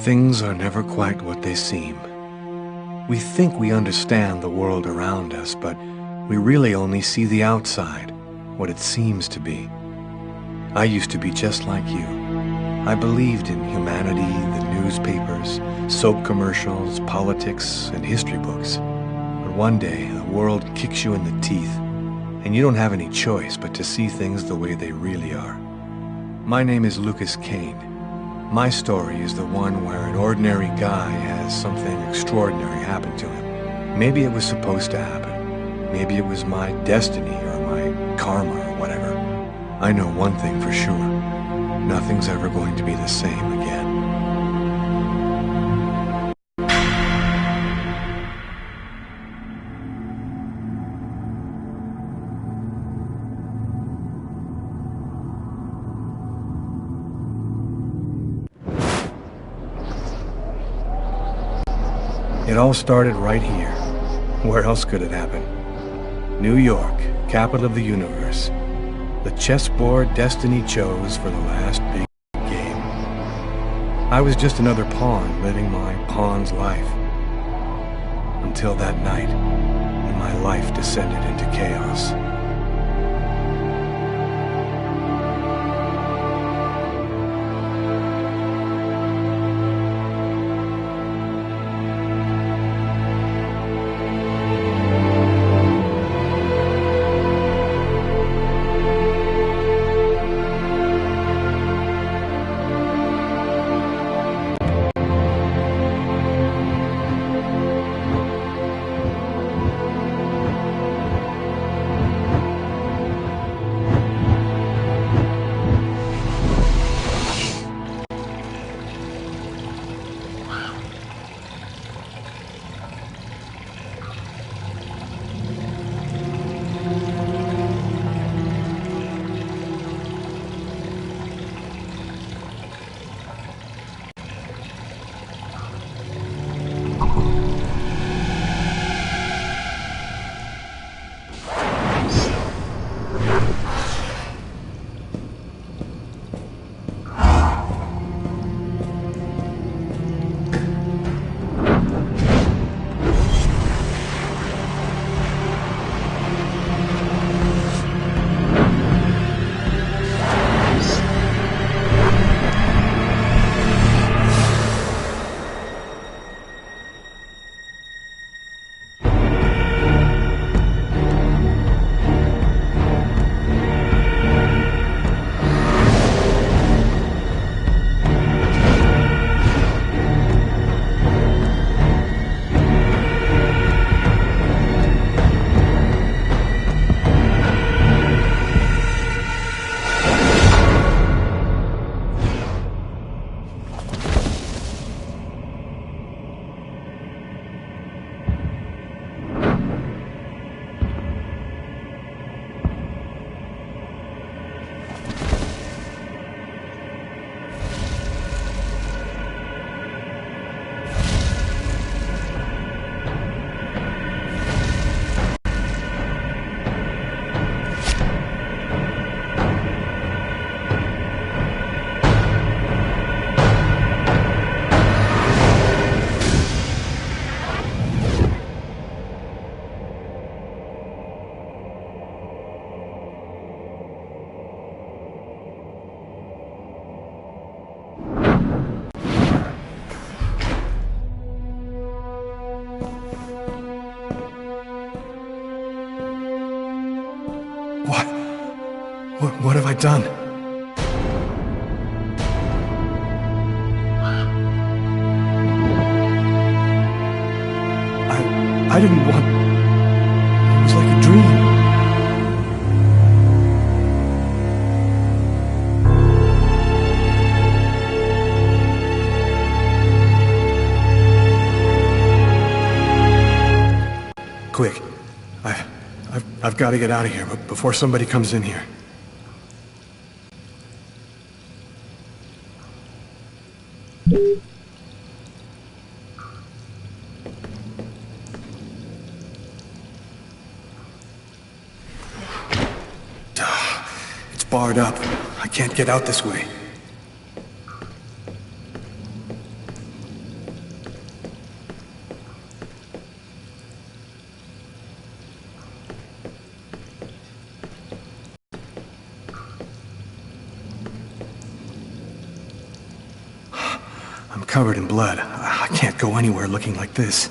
Things are never quite what they seem. We think we understand the world around us, but we really only see the outside, what it seems to be. I used to be just like you. I believed in humanity, the newspapers, soap commercials, politics, and history books. But one day, the world kicks you in the teeth, and you don't have any choice but to see things the way they really are. My name is Lucas Kane. My story is the one where an ordinary guy has something extraordinary happen to him. Maybe it was supposed to happen. Maybe it was my destiny or my karma or whatever. I know one thing for sure. Nothing's ever going to be the same again. It all started right here. Where else could it happen? New York, capital of the universe. The chessboard destiny chose for the last big game. I was just another pawn living my pawn's life. Until that night, when my life descended into chaos. What have I done? I didn't want... It was like a dream. Quick. I've got to get out of here before somebody comes in here. It's barred up. I can't get out this way. I'm covered in blood. I can't go anywhere looking like this.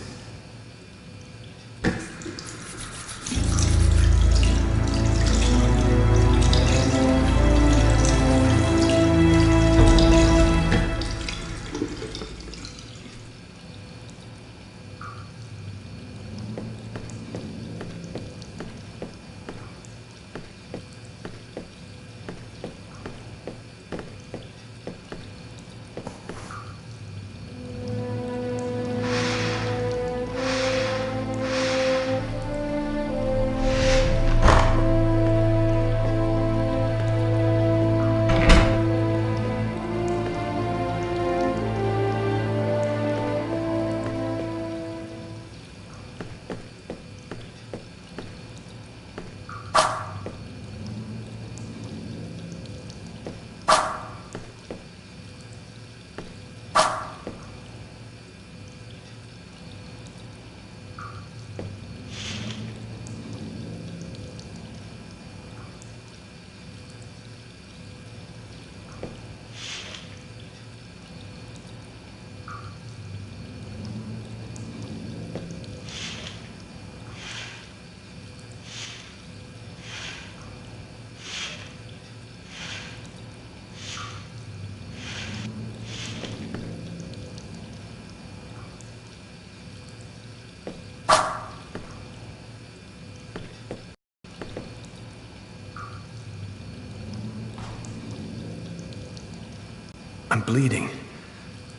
I'm bleeding.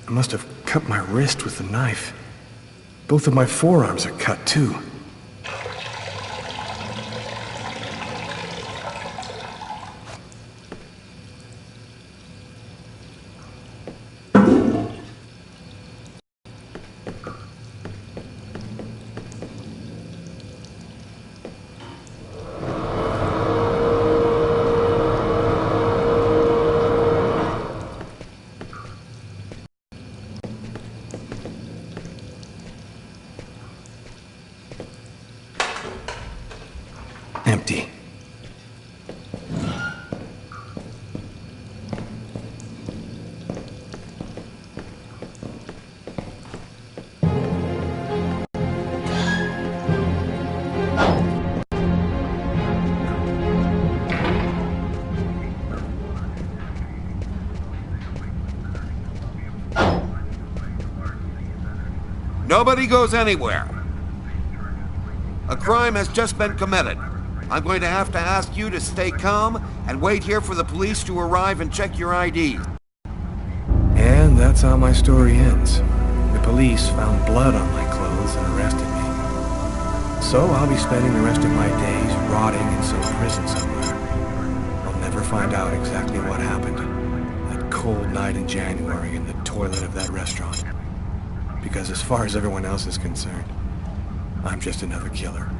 I must have cut my wrist with the knife. Both of my forearms are cut, too. Empty. Nobody goes anywhere. A crime has just been committed. I'm going to have to ask you to stay calm and wait here for the police to arrive and check your ID. And that's how my story ends. The police found blood on my clothes and arrested me. So I'll be spending the rest of my days rotting in some prison somewhere. I'll never find out exactly what happened that cold night in January in the toilet of that restaurant. Because as far as everyone else is concerned, I'm just another killer.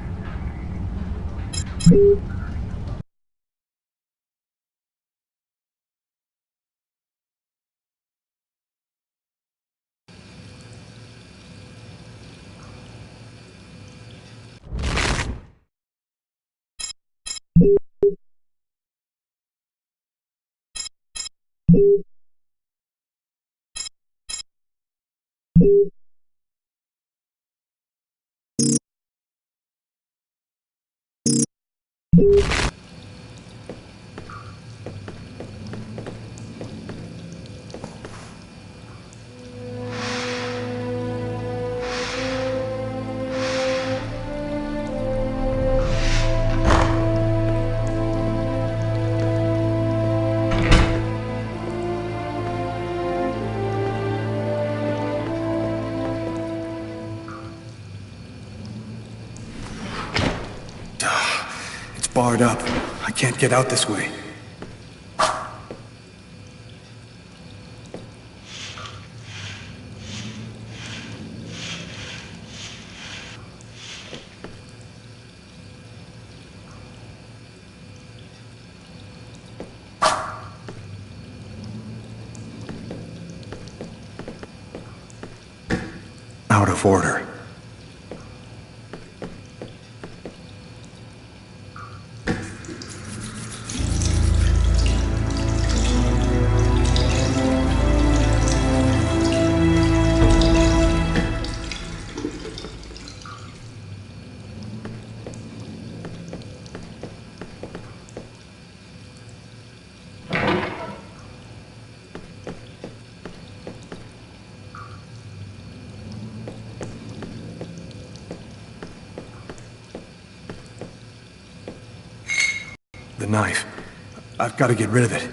barred up. I can't get out this way. Out of order. The knife. I've got to get rid of it.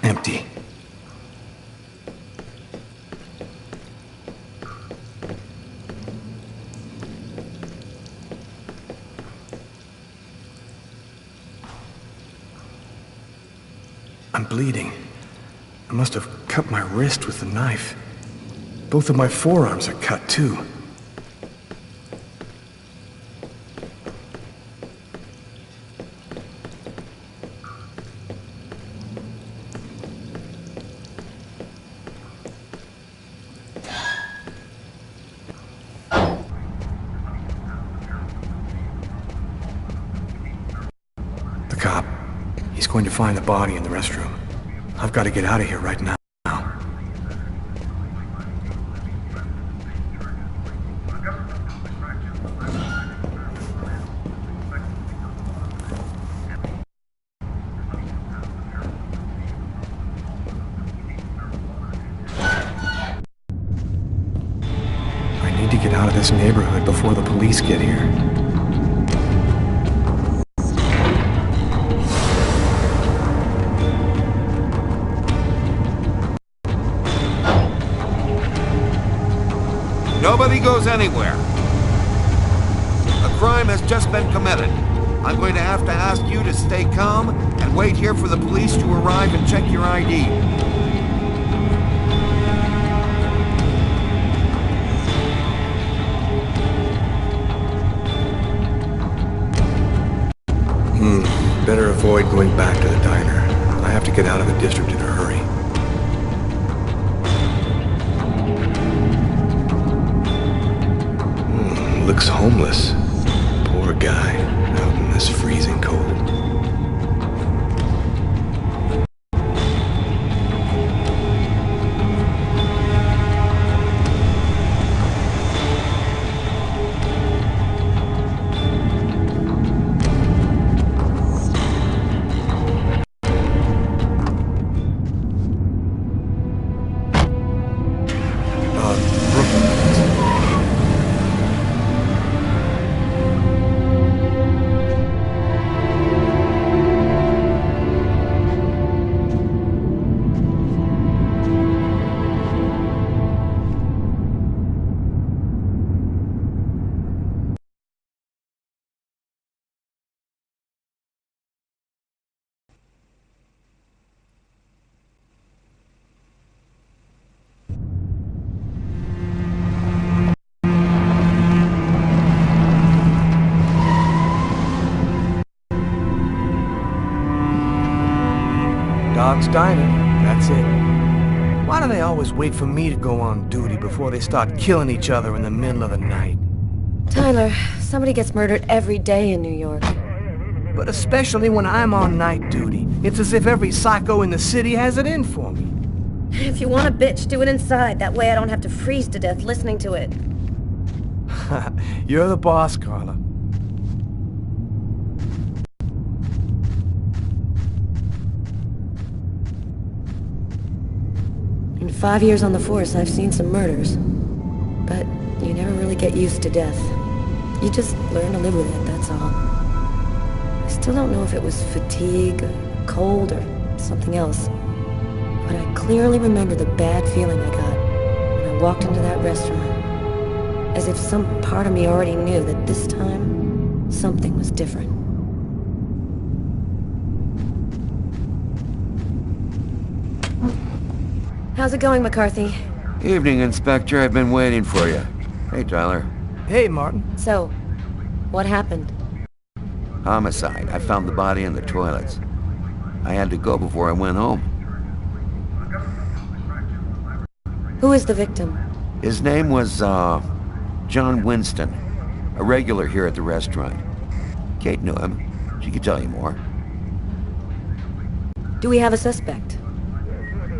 Empty. I'm bleeding. I must have cut my wrist with the knife. Both of my forearms are cut, too. The cop. He's going to find the body in the restroom. I've got to get out of here right now. I need to get out of this neighborhood before the police get here. Nobody goes anywhere. A crime has just been committed. I'm going to have to ask you to stay calm and wait here for the police to arrive and check your ID. Better avoid going back to the diner. I have to get out of the district in a hurry. Looks homeless. Poor guy, out in this freezing cold. Dog's Diner, that's it. Why do they always wait for me to go on duty before they start killing each other in the middle of the night? Tyler, somebody gets murdered every day in New York. But especially when I'm on night duty. It's as if every psycho in the city has it in for me. If you want a bitch, do it inside. That way I don't have to freeze to death listening to it. You're the boss, Carla. In 5 years on the force, I've seen some murders. But get used to death. You just learn to live with it, that's all. I still don't know if it was fatigue, or cold, or something else. But I clearly remember the bad feeling I got when I walked into that restaurant. As if some part of me already knew that this time, something was different. How's it going, McCarthy? Evening, Inspector. I've been waiting for you. Hey, Tyler. Hey, Martin. So, what happened? Homicide. I found the body in the toilets. I had to go before I went home. Who is the victim? His name was, John Winston. A regular here at the restaurant. Kate knew him. She could tell you more. Do we have a suspect?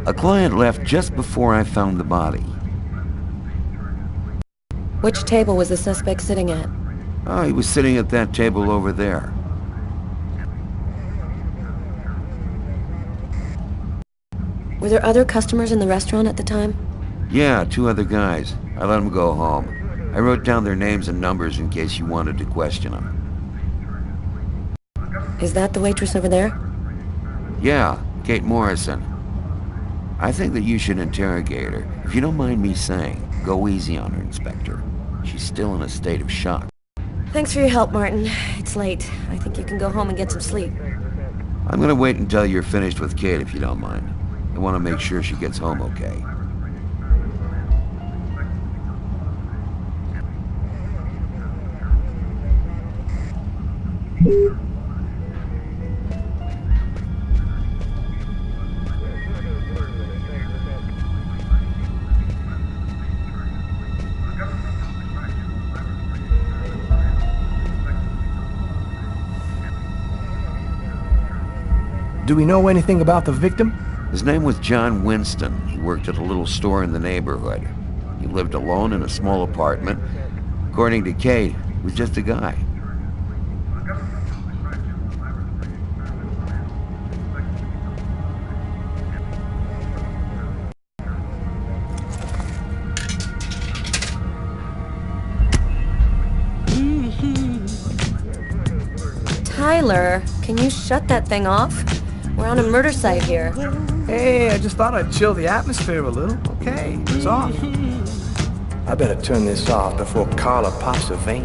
A client left just before I found the body. Which table was the suspect sitting at? Oh, he was sitting at that table over there. Were there other customers in the restaurant at the time? Yeah, 2 other guys. I let them go home. I wrote down their names and numbers in case you wanted to question them. Is that the waitress over there? Yeah, Kate Morrison. I think that you should interrogate her. If you don't mind me saying, go easy on her, Inspector. She's still in a state of shock. Thanks for your help, Martin. It's late. I think you can go home and get some sleep. I'm gonna wait until you're finished with Kate, if you don't mind. I want to make sure she gets home okay. Do we know anything about the victim? His name was John Winston. He worked at a little store in the neighborhood. He lived alone in a small apartment. According to Kate, he was just a guy. Tyler, can you shut that thing off? We're on a murder site here. Hey, I just thought I'd chill the atmosphere a little. Okay, it's off. I better turn this off before Carla pops a vein.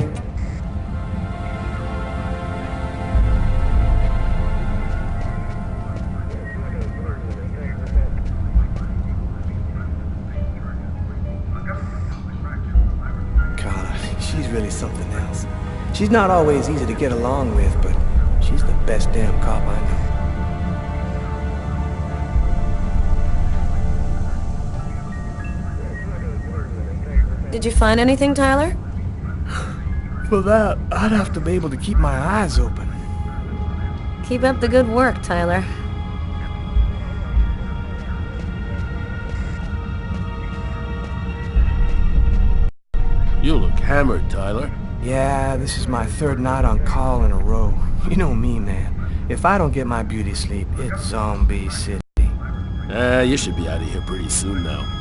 Carla, she's really something else. She's not always easy to get along with, but she's the best damn cop I know. Did you find anything, Tyler? For that, I'd have to be able to keep my eyes open. Keep up the good work, Tyler. You look hammered, Tyler. Yeah, this is my 3rd night on call in a row. You know me, man. If I don't get my beauty sleep, it's Zombie City. You should be out of here pretty soon now.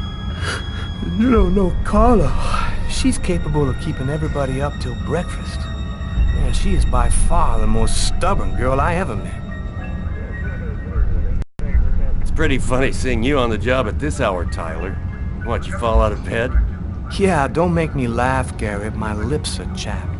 You don't know Carla. She's capable of keeping everybody up till breakfast. Yeah, she is by far the most stubborn girl I ever met. It's pretty funny seeing you on the job at this hour, Tyler. What, you fall out of bed? Yeah, don't make me laugh, Garrett. My lips are chapped.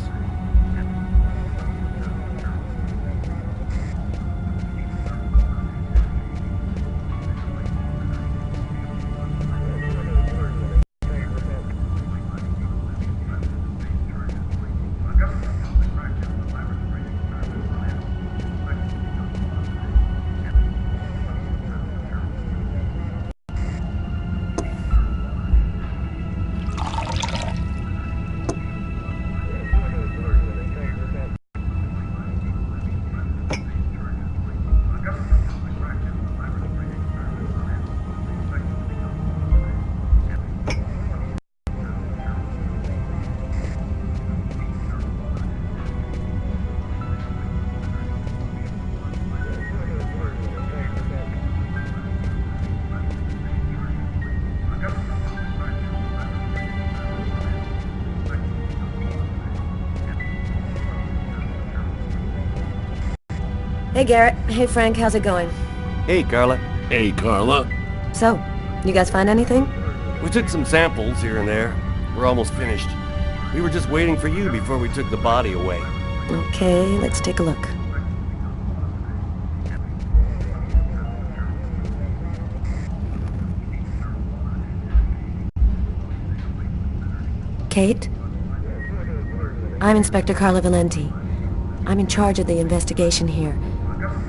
Hey, Garrett. Hey, Frank. How's it going? Hey, Carla. Hey, Carla. So, you guys find anything? We took some samples here and there. We're almost finished. We were just waiting for you before we took the body away. Okay, let's take a look. Kate? I'm Inspector Carla Valenti. I'm in charge of the investigation here.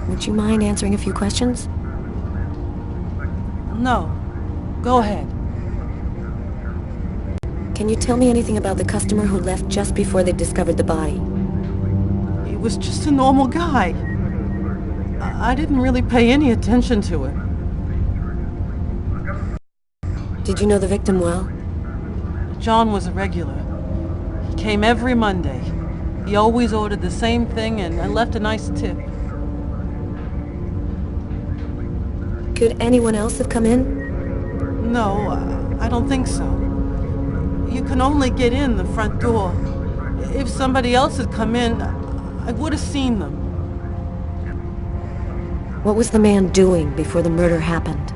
Would you mind answering a few questions? No. Go ahead. Can you tell me anything about the customer who left just before they discovered the body? He was just a normal guy. I didn't really pay any attention to it. Did you know the victim well? John was a regular. He came every Monday. He always ordered the same thing and left a nice tip. Could anyone else have come in? No, I don't think so. You can only get in the front door. If somebody else had come in, I would have seen them. What was the man doing before the murder happened?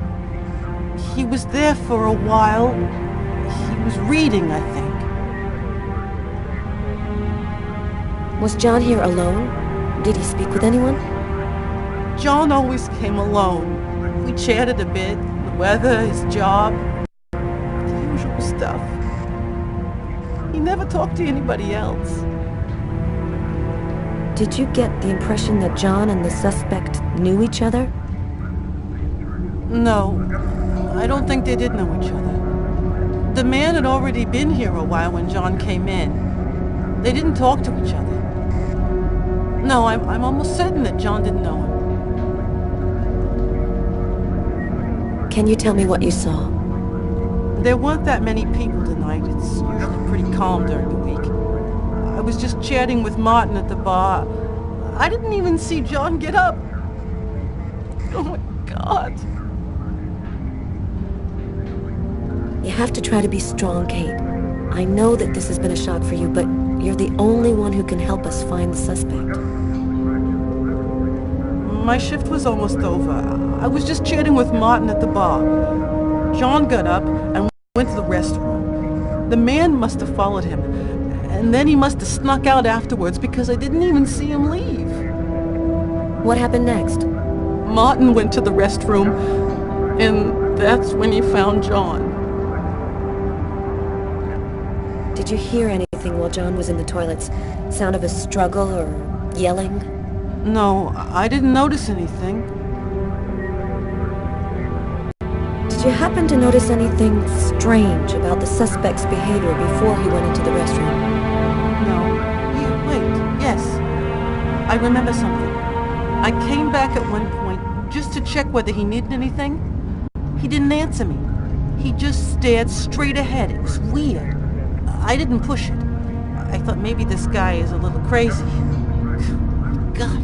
He was there for a while. He was reading, I think. Was John here alone? Did he speak with anyone? John always came alone. We chatted a bit, the weather, his job, the usual stuff. He never talked to anybody else. Did you get the impression that John and the suspect knew each other? No, I don't think they did know each other. The man had already been here a while when John came in. They didn't talk to each other. No, I'm almost certain that John didn't know him. Can you tell me what you saw? There weren't that many people tonight. It's usually pretty calm during the week. I was just chatting with Martin at the bar. I didn't even see John get up. Oh my God. You have to try to be strong, Kate. I know that this has been a shock for you, but you're the only one who can help us find the suspect. My shift was almost over. I was just chatting with Martin at the bar. John got up and went to the restroom. The man must have followed him, and then he must have snuck out afterwards because I didn't even see him leave. What happened next? Martin went to the restroom, and that's when he found John. Did you hear anything while John was in the toilets? Sound of a struggle or yelling? No, I didn't notice anything. Did you happen to notice anything strange about the suspect's behavior before he went into the restroom? No. Wait, yes. I remember something. I came back at one point just to check whether he needed anything. He didn't answer me. He just stared straight ahead. It was weird. I didn't push it. I thought maybe this guy is a little crazy. God,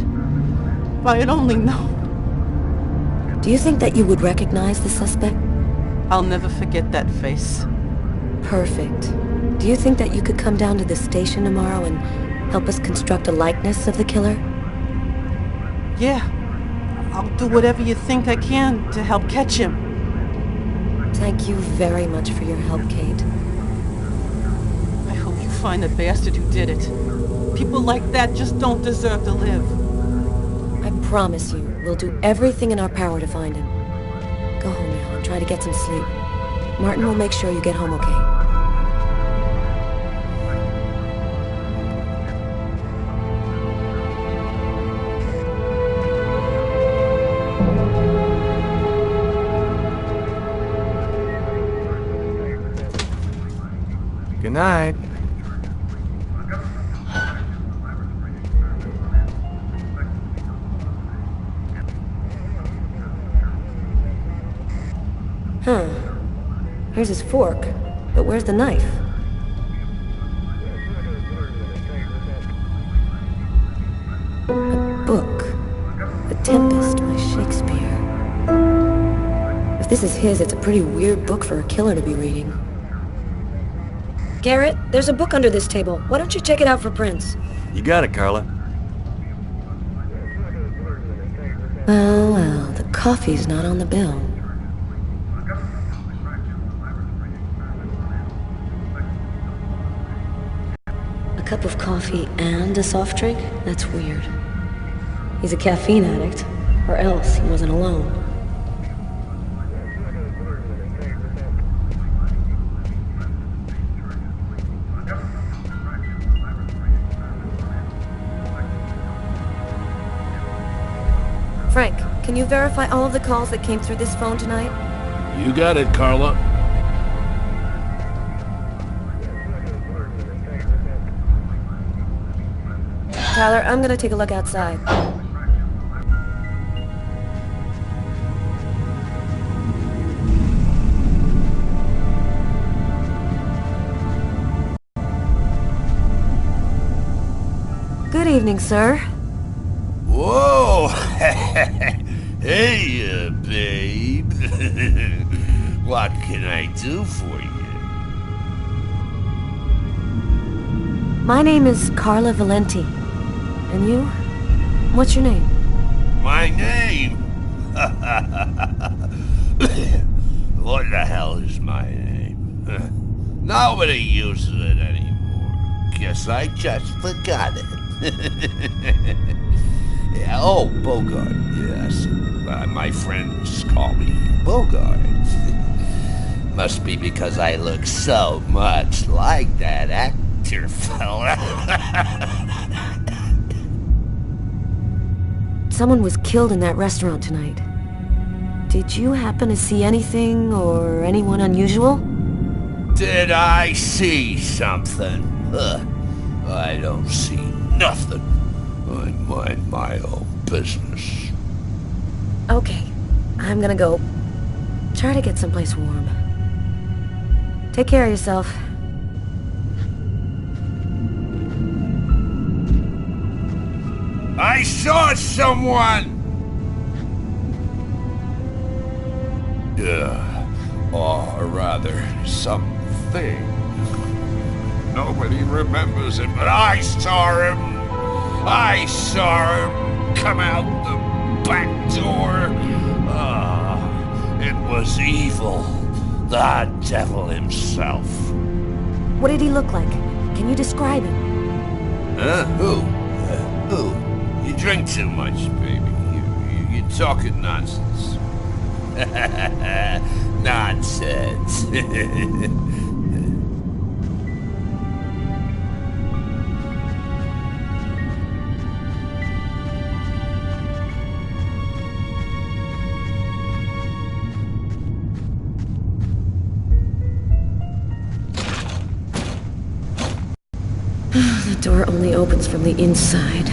if I had only known. Do you think that you would recognize the suspect? I'll never forget that face. Perfect. Do you think that you could come down to the station tomorrow and help us construct a likeness of the killer? Yeah. I'll do whatever you think I can to help catch him. Thank you very much for your help, Kate. I hope you find the bastard who did it. People like that just don't deserve to live. I promise you, we'll do everything in our power to find him. Go home now and try to get some sleep. Martin will make sure you get home okay. Good night. Huh. Here's his fork, but where's the knife? A book. The Tempest by Shakespeare. If this is his, it's a pretty weird book for a killer to be reading. Garrett, there's a book under this table. Why don't you check it out for prints? You got it, Carla. Well, well, the coffee's not on the bill. A cup of coffee and a soft drink? That's weird. He's a caffeine addict, or else he wasn't alone. Frank, can you verify all of the calls that came through this phone tonight? You got it, Carla. Tyler, I'm gonna take a look outside. Good evening, sir. Whoa! Hey, babe. What can I do for you? My name is Carla Valenti. And you? What's your name? My name? What the hell is my name? Nobody uses it anymore. Guess I just forgot it. Oh, Bogart, yes. My friends call me Bogart. Must be because I look so much like that actor fella. Someone was killed in that restaurant tonight. Did you happen to see anything or anyone unusual? Did I see something? I don't see nothing. I mind my own business. Okay, I'm gonna go try to get someplace warm. Take care of yourself. I saw someone! Or rather, something. Nobody remembers it, but I saw him! I saw him come out the back door. It was evil. The devil himself. What did he look like? Can you describe him? Who? You drink too much, baby. You're talking nonsense. Nonsense. The door only opens from the inside.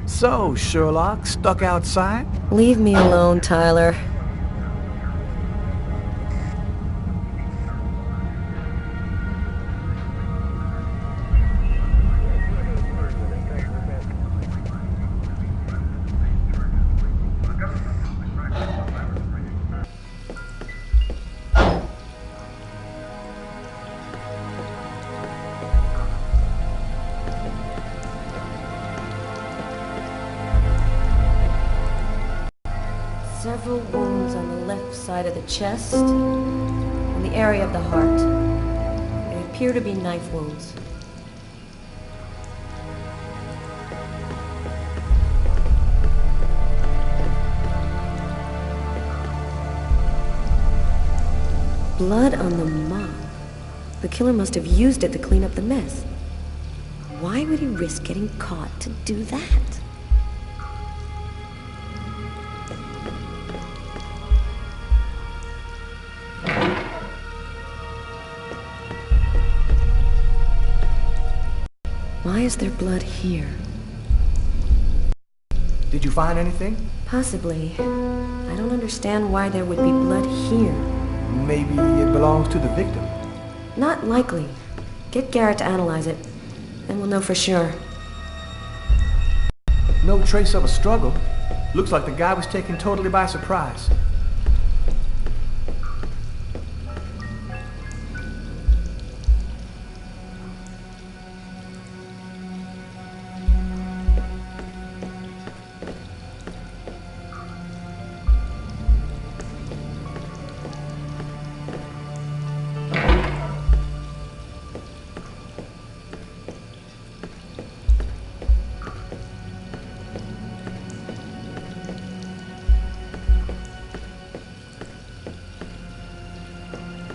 So, Sherlock, stuck outside? Leave me alone, Tyler. Several wounds on the left side of the chest and the area of the heart. They appear to be knife wounds. Blood on the mop. The killer must have used it to clean up the mess. Why would he risk getting caught to do that? Why is there blood here? Did you find anything? Possibly. I don't understand why there would be blood here. Maybe it belongs to the victim. Not likely. Get Garrett to analyze it, and we'll know for sure. No trace of a struggle. Looks like the guy was taken totally by surprise.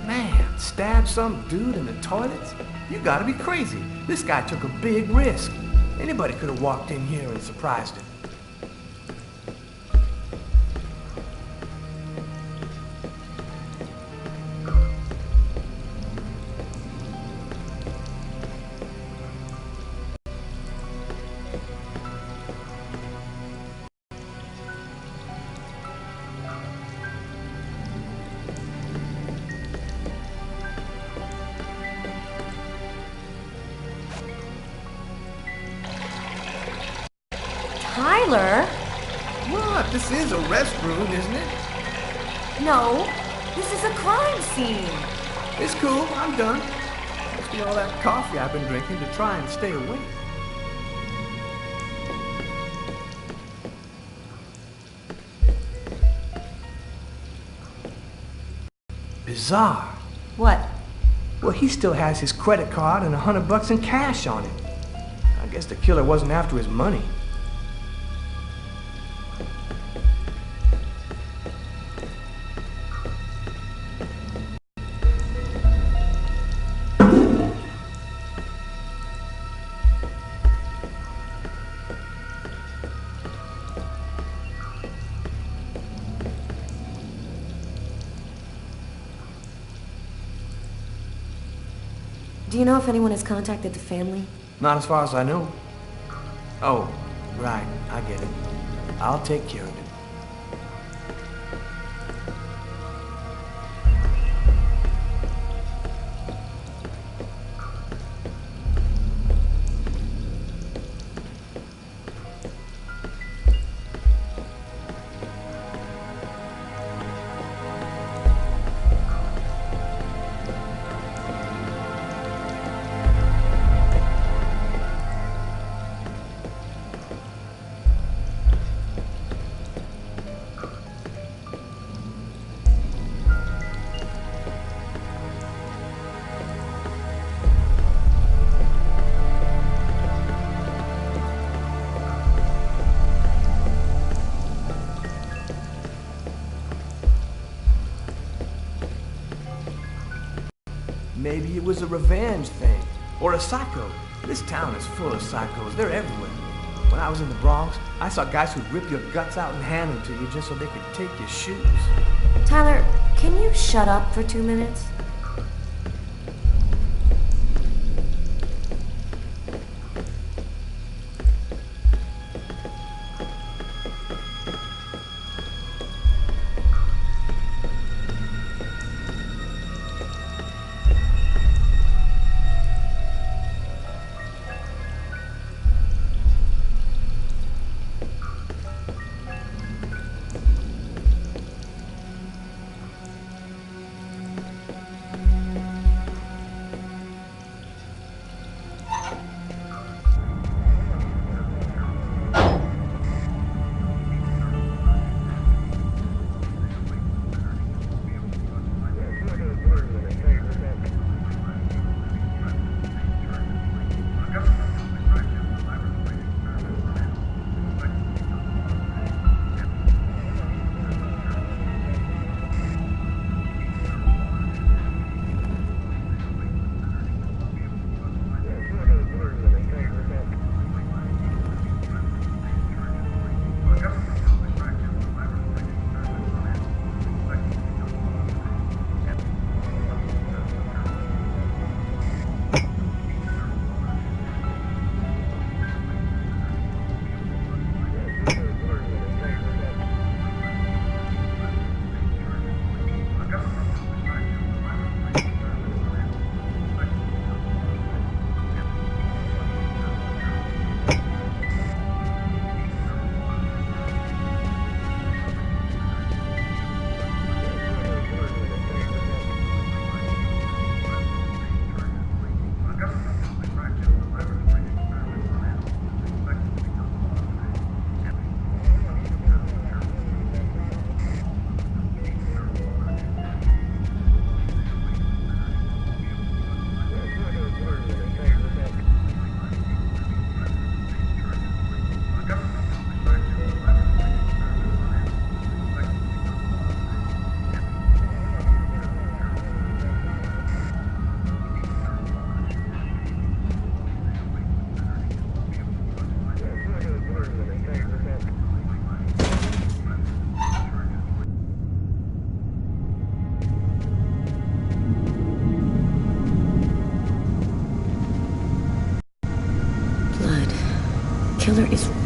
Man, stabbed some dude in the toilets? You gotta be crazy. This guy took a big risk. Anybody could have walked in here and surprised him. Tyler? What? This is a restroom, isn't it? No, this is a crime scene. It's cool. I'm done. Must be all that coffee I've been drinking to try and stay awake. Bizarre. What? Well, he still has his credit card and $100 in cash on him. I guess the killer wasn't after his money. Do you know if anyone has contacted the family? Not as far as I know. Oh, right. I get it. I'll take care of it. Maybe it was a revenge thing, or a psycho. This town is full of psychos. They're everywhere. When I was in the Bronx, I saw guys who'd rip your guts out and hand them to you just so they could take your shoes. Tyler, can you shut up for 2 minutes?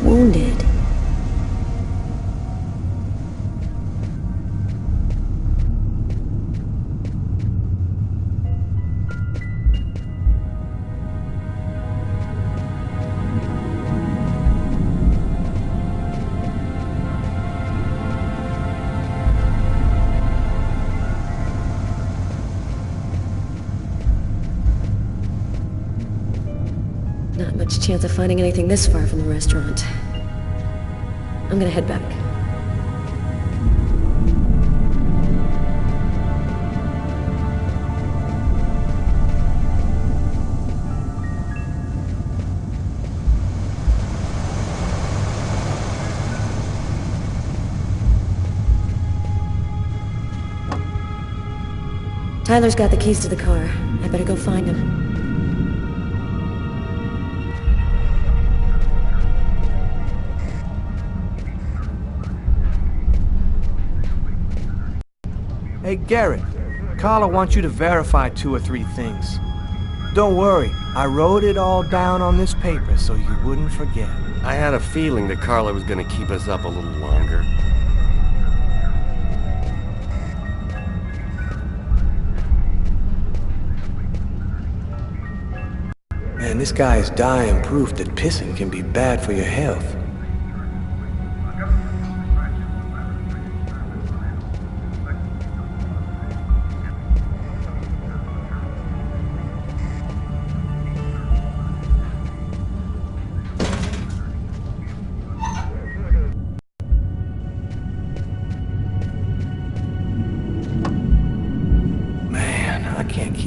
wounded. Not much chance of finding anything this far from the restaurant. I'm gonna head back. Tyler's got the keys to the car. I better go find him. Hey, Garrett. Carla wants you to verify 2 or 3 things. Don't worry, I wrote it all down on this paper so you wouldn't forget. I had a feeling that Carla was gonna keep us up a little longer. Man, this guy is dying proof that pissing can be bad for your health.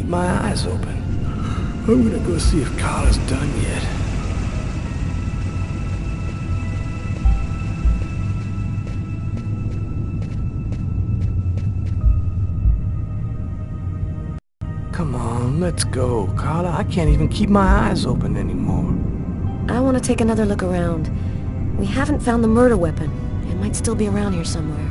My eyes open. I'm gonna go see if Carla's done yet. Come on, let's go, Carla. I can't even keep my eyes open anymore. I want to take another look around. We haven't found the murder weapon. It might still be around here somewhere.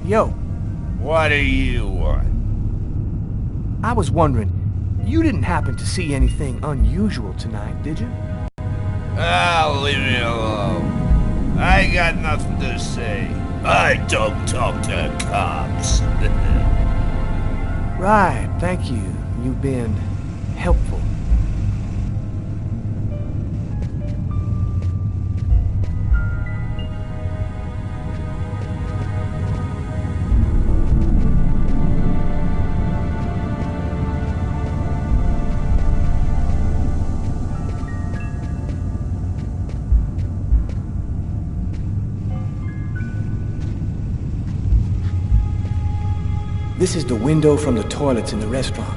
Yo. What do you want? I was wondering, you didn't happen to see anything unusual tonight, did you? Ah, leave me alone. I got nothing to say. I don't talk to cops. Right, thank you. You've been helpful. This is the window from the toilets in the restaurant.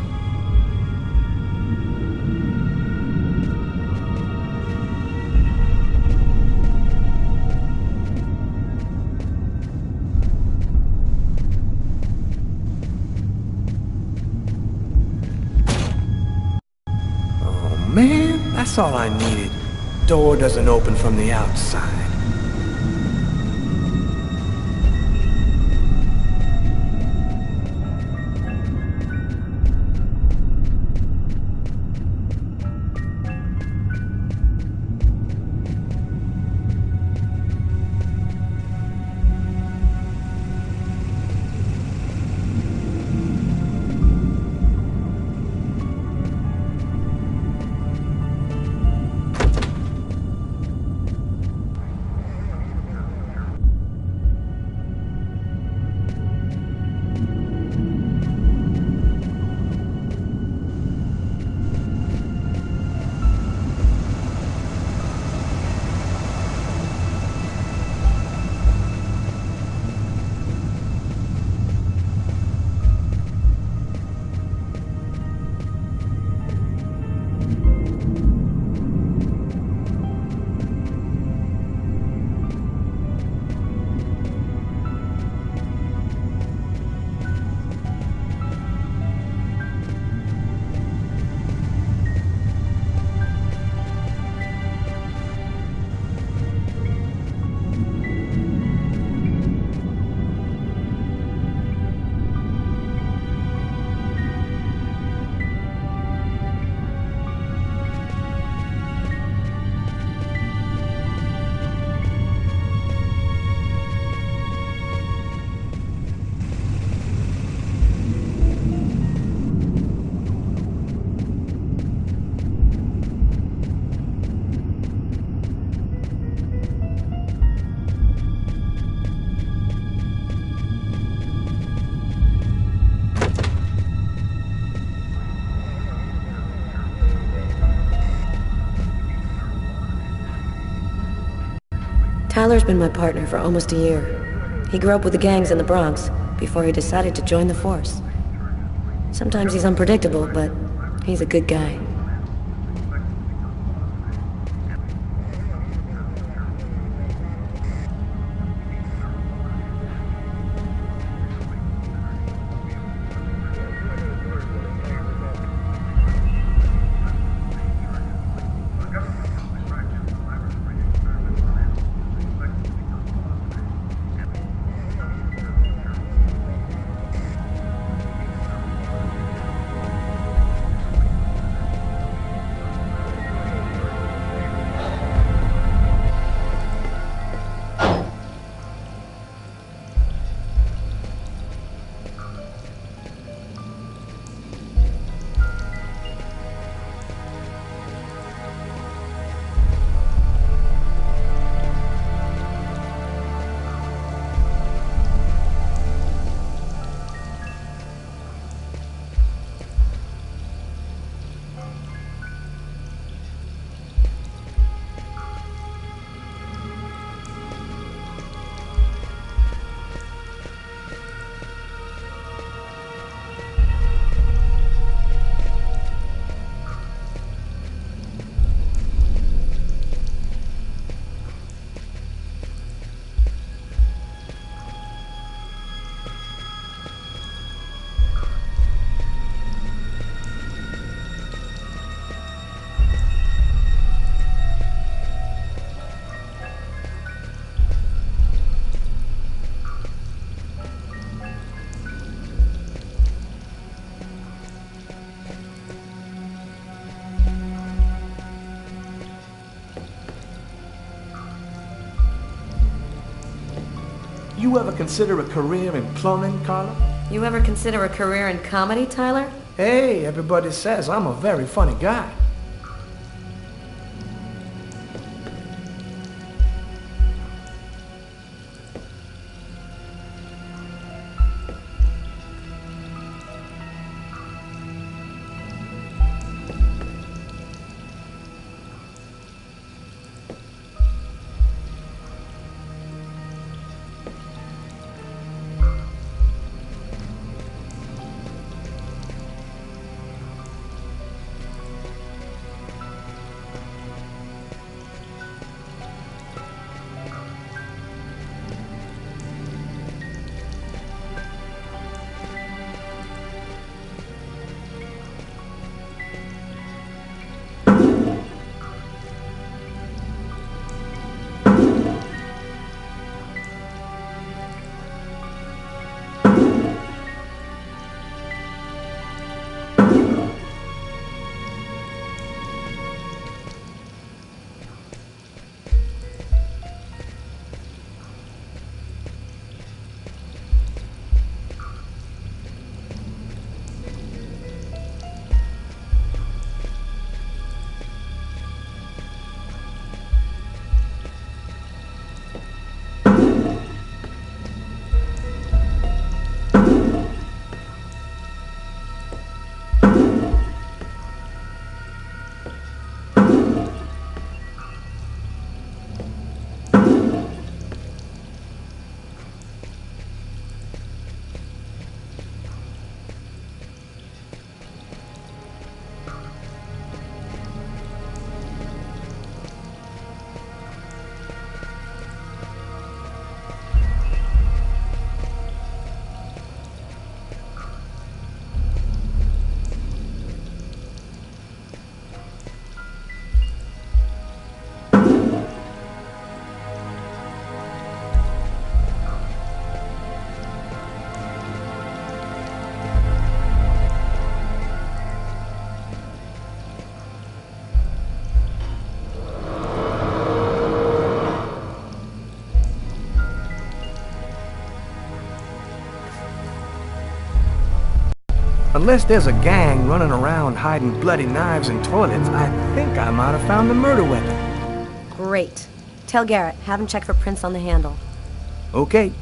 Oh man, that's all I needed. Door doesn't open from the outside. Tyler's been my partner for almost a year. He grew up with the gangs in the Bronx before he decided to join the force. Sometimes he's unpredictable, but he's a good guy. You ever consider a career in plumbing, Carla? You ever consider a career in comedy, Tyler? Hey, everybody says I'm a very funny guy. Unless there's a gang running around hiding bloody knives in toilets, I think I might have found the murder weapon. Great. Tell Garrett, have him check for prints on the handle. Okay.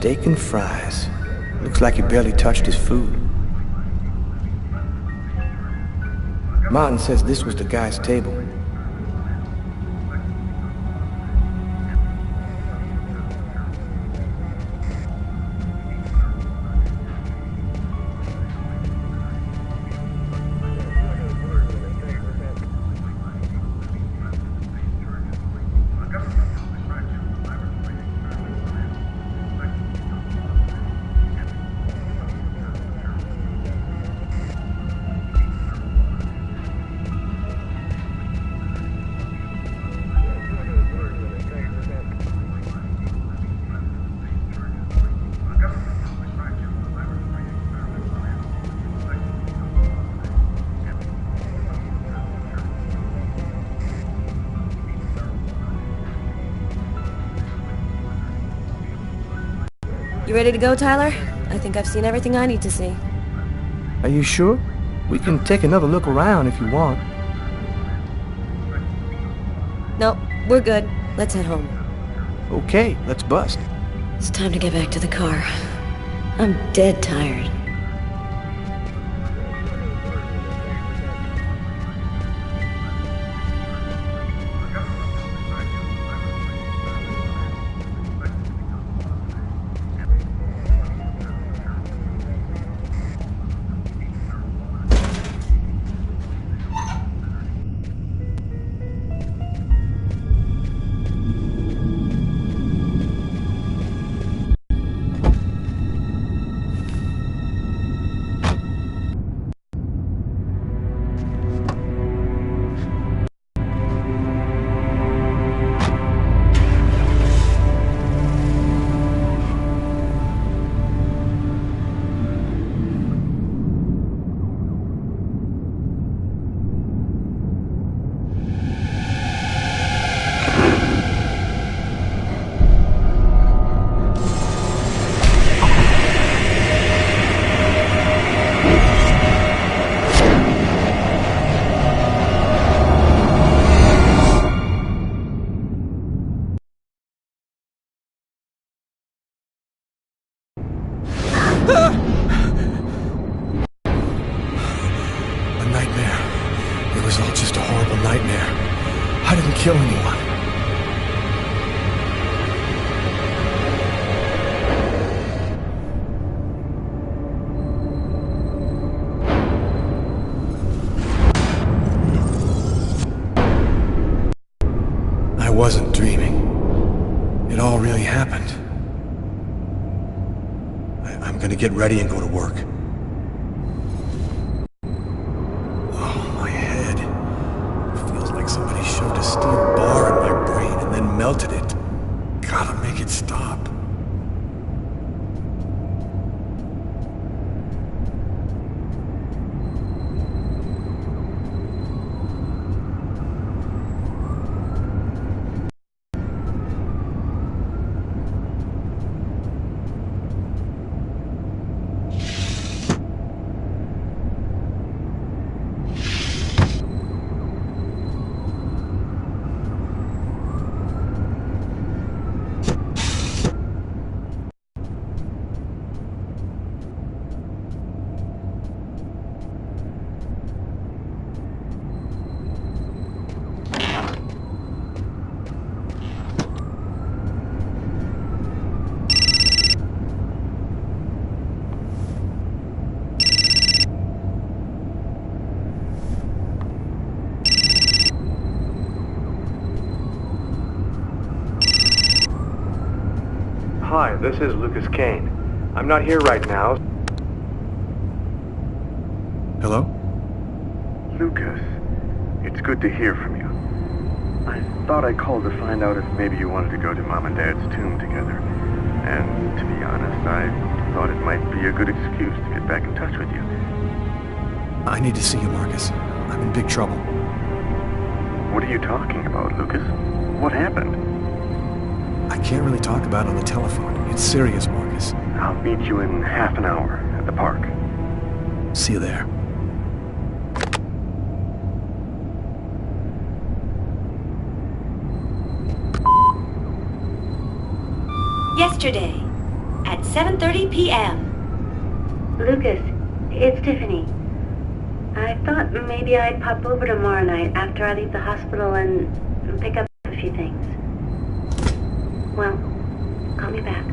Steak and fries. Looks like he barely touched his food. Martin says this was the guy's table. You ready to go, Tyler? I think I've seen everything I need to see. Are you sure? We can take another look around if you want. Nope, we're good. Let's head home. Okay, let's bust. It's time to get back to the car. I'm dead tired. A nightmare. It was all just a horrible nightmare. I didn't kill anyone. I wasn't dreaming. It all really happened. I'm gonna get ready and go to work. Oh, my head. Feels like somebody shoved a steel bar in my brain and then melted it. Gotta make it stop. Hi, this is Lucas Kane. I'm not here right now. Hello? Lucas, it's good to hear from you. I thought I called to find out if maybe you wanted to go to Mom and Dad's tomb together. And to be honest, I thought it might be a good excuse to get back in touch with you. I need to see you, Marcus. I'm in big trouble. What are you talking about, Lucas? What happened? I can't really talk about it on the telephone. It's serious, Marcus. I'll meet you in half an hour at the park. See you there. Yesterday, at 7:30 p.m. Lucas, it's Tiffany. I thought maybe I'd pop over tomorrow night after I leave the hospital and pick up a few things. Well, call me back.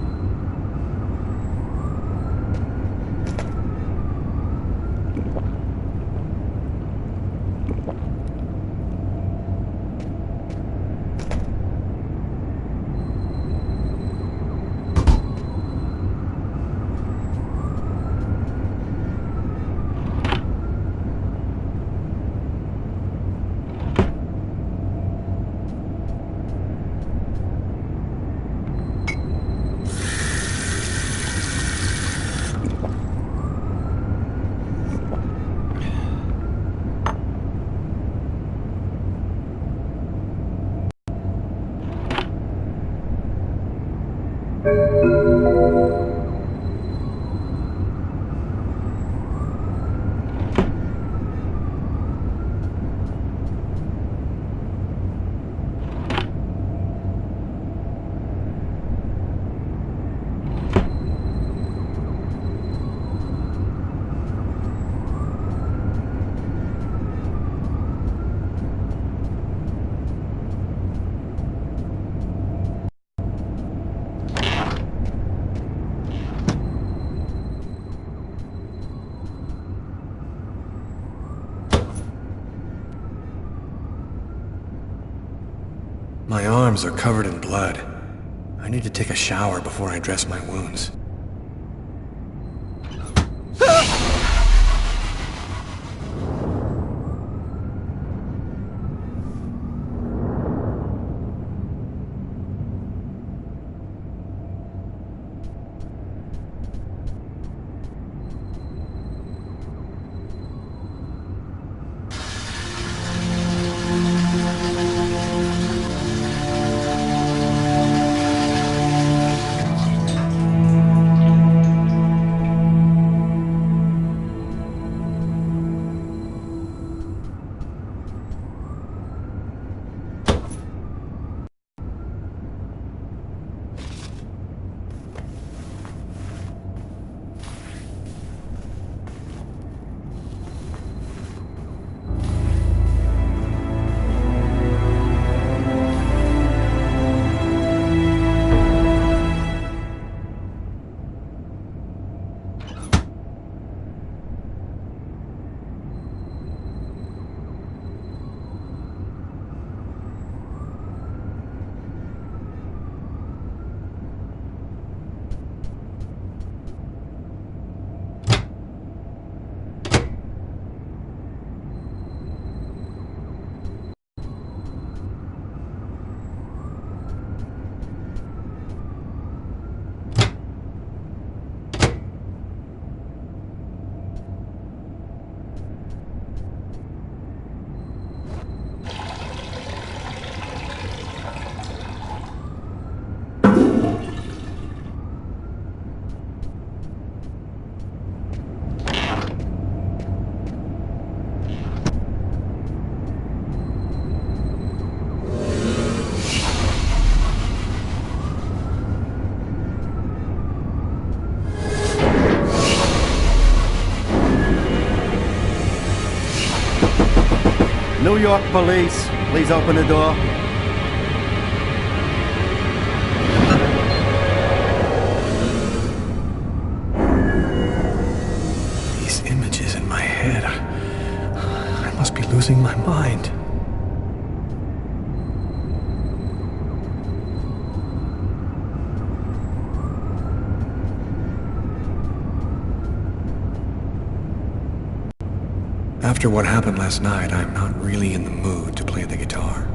My arms are covered in blood. I need to take a shower before I dress my wounds. New York police, please open the door. These images in my head. I must be losing my mind. After what happened last night, I'm not really in the mood to play the guitar.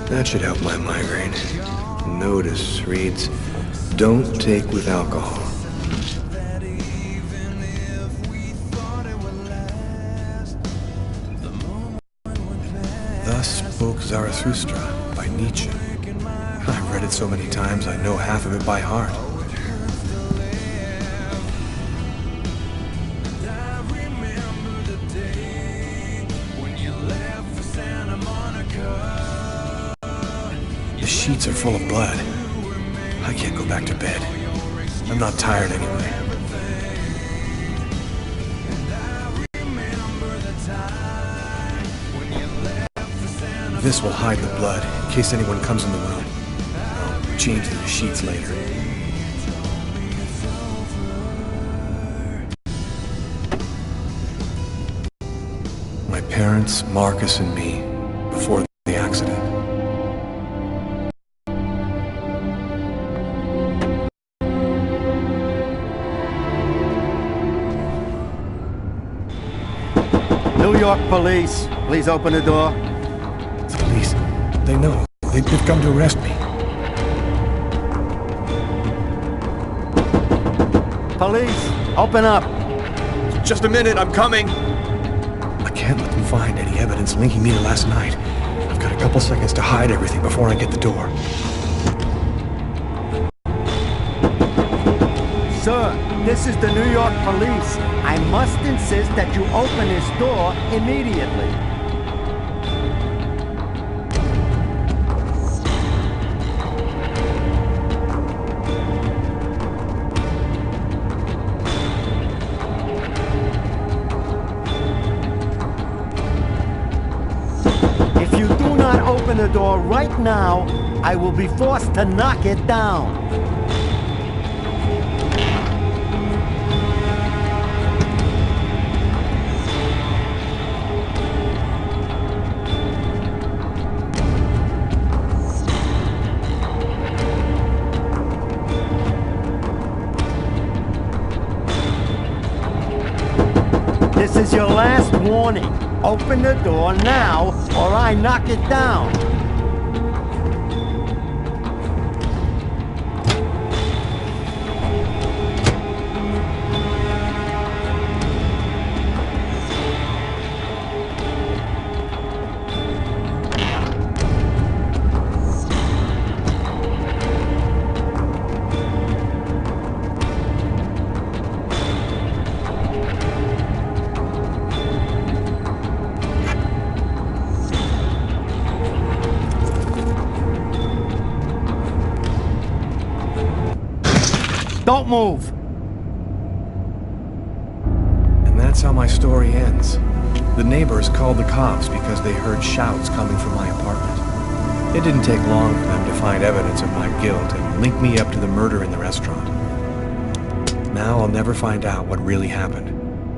That should help my migraine. Notice reads, "Don't take with alcohol." Thus spoke Zarathustra by Nietzsche. I've read it so many times I know half of it by heart. The sheets are full of blood. I can't go back to bed. I'm not tired anyway. This will hide the blood in case anyone comes in the room. I'll change the sheets later. My parents, Marcus, and me before the accident. New York police, please open the door. The police, they know. They've come to arrest me. Police, open up. Just a minute, I'm coming. I can't let them find any evidence linking me to last night. I've got a couple seconds to hide everything before I get the door. Sir, this is the New York police. I must insist that you open this door immediately. If you do not open the door right now, I will be forced to knock it down. This is your last warning. Open the door now, or I knock it down. Don't move! And that's how my story ends. The neighbors called the cops because they heard shouts coming from my apartment. It didn't take long for them to find evidence of my guilt and link me up to the murder in the restaurant. Now I'll never find out what really happened.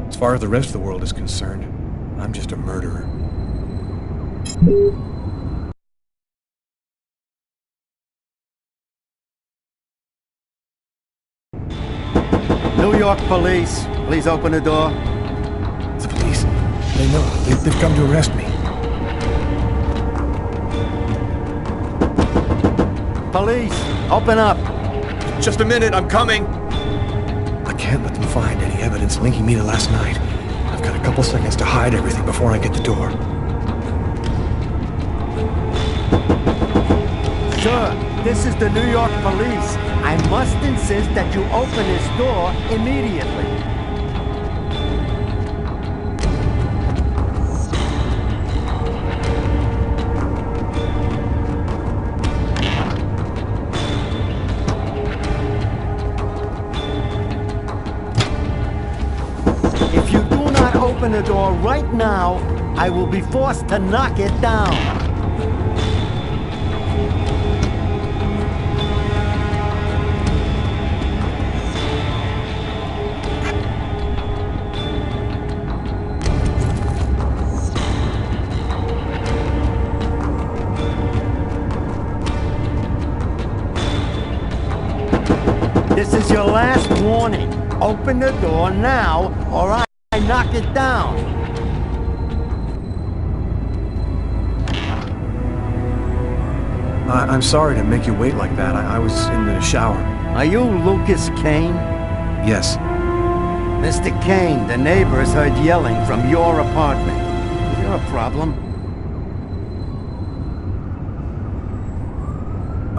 As far as the rest of the world is concerned, I'm just a murderer. New York police, please open the door. The police, they know. They've come to arrest me. Police, open up. Just a minute, I'm coming. I can't let them find any evidence linking me to last night. I've got a couple seconds to hide everything before I get the door. Sir, this is the New York police. I must insist that you open this door immediately. If you do not open the door right now, I will be forced to knock it down. This is your last warning. Open the door now, or I knock it down. I'm sorry to make you wait like that. I was in the shower. Are you Lucas Kane? Yes. Mr. Kane, the neighbors heard yelling from your apartment. Is there a problem?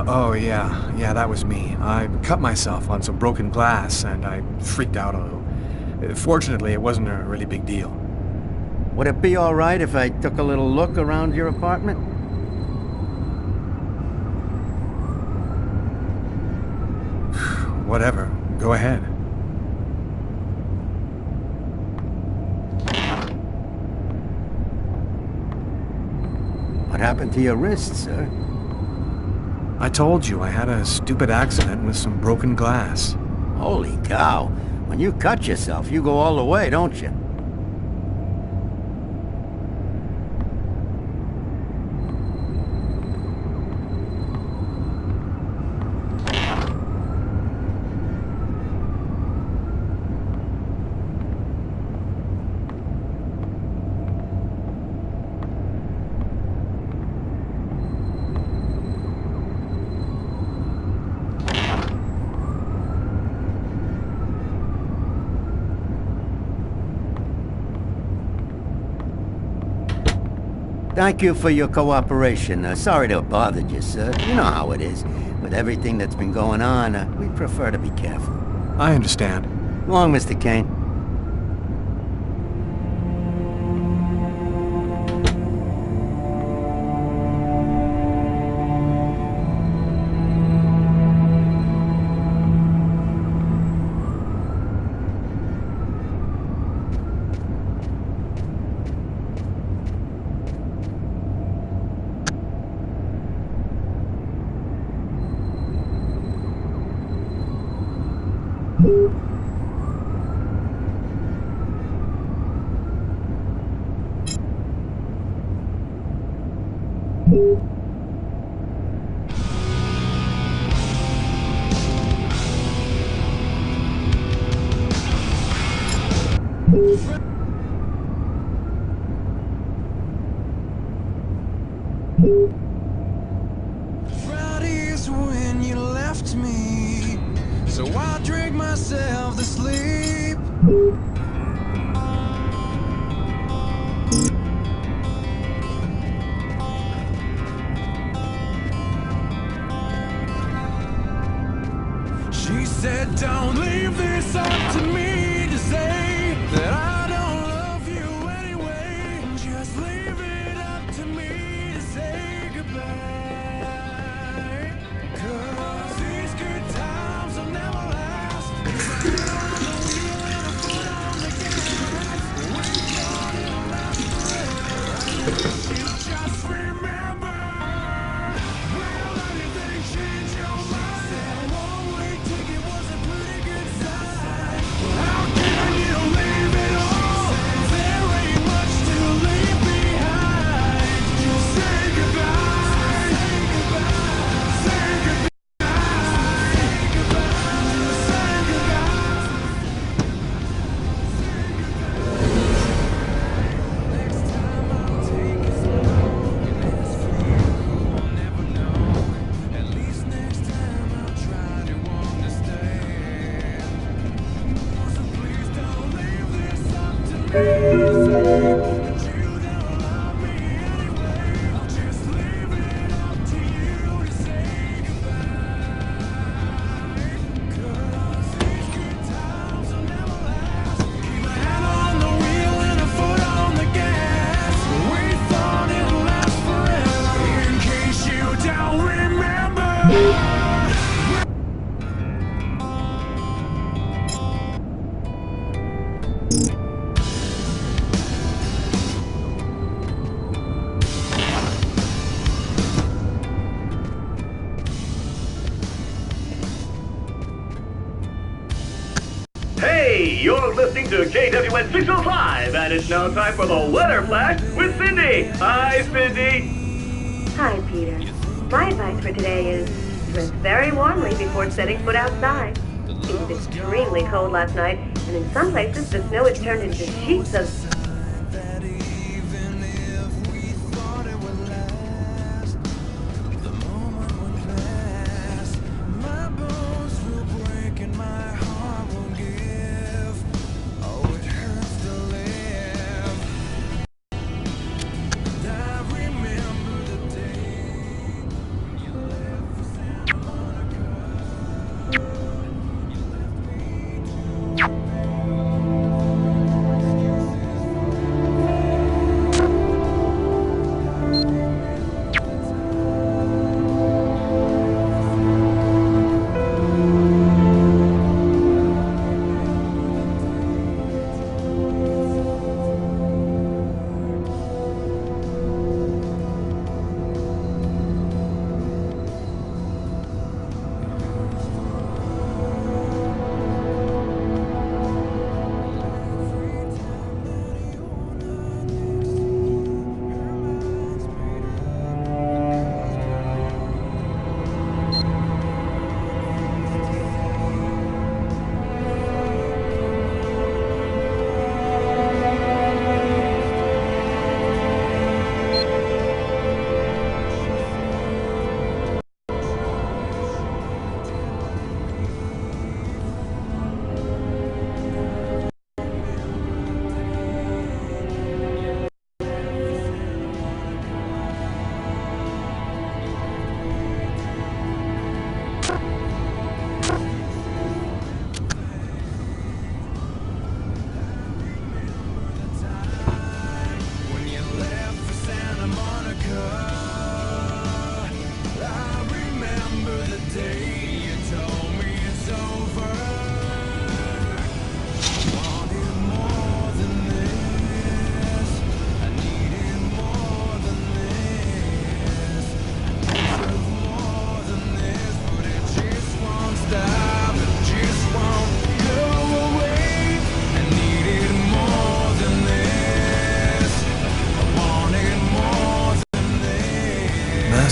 Oh, yeah, that was me. I cut myself on some broken glass, and I freaked out a little. Fortunately, it wasn't a really big deal. Would it be all right if I took a little look around your apartment? Whatever. Go ahead. What happened to your wrist, sir? I told you I had a stupid accident with some broken glass. Holy cow. When you cut yourself, you go all the way, don't you? Thank you for your cooperation. Sorry to have bothered you, sir. You know how it is. With everything that's been going on, we prefer to be careful. I understand. Go on, Mr. Kane. Friday's when you left me, so I drank myself to sleep. She said, don't leave this up to me to say that I don't love you anyway. Just leave it up to me to say goodbye. 'Cause these good times will never last. Just remember, will anything change your mind? That one-way ticket was a pretty good sign. How can you leave it all? There ain't much to leave behind. Just say goodbye. Say goodbye. Say goodbye. Say goodbye. Next time I'll take it slow and ask for you. I'll never know. At least next time I'll try to understand. So please don't leave this up to me. Say that you don't love me anyway. I'll just leave it up to you to say goodbye. 'Cause these good times will never last. Keep my hand on the wheel and a foot on the gas. We thought it'd last forever. In case you don't remember. Hey, you're listening to KWN 605, and it's now time for the weather flash with Cindy. Hi, Cindy. Hi, Peter. My advice for today is dress very warmly before setting foot outside. It was extremely cold last night, and in some places the snow has turned into sheets of...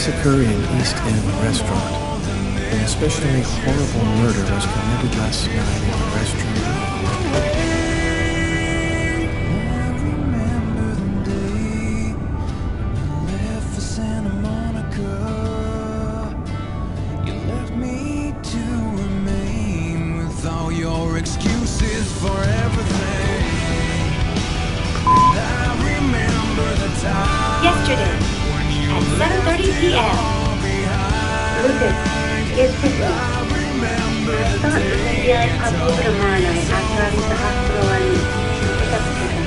massacre in East End restaurant. An especially horrible murder was committed last night in the restroom of your excuses for everything. And I remember the time Yesterday, at 7:30 p.m. Lucas, it's Tiffany. I thought maybe I'd pop over tomorrow night after I leave the hospital and pick up Tiffany.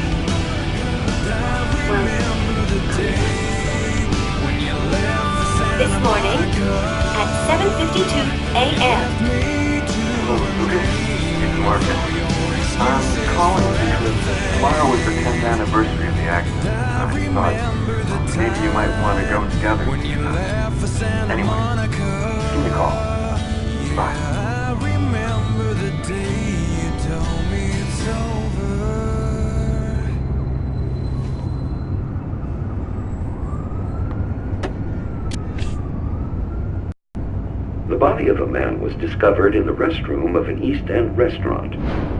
Well, this morning, at 7:52 a.m. Hello, Lucas. It's Marcus. I'm calling because tomorrow is the 10th anniversary of the accident. I thought maybe you might want to go together. Anyway, give me a call. Bye. I remember the day you told me it's over. The body of a man was discovered in the restroom of an East End restaurant.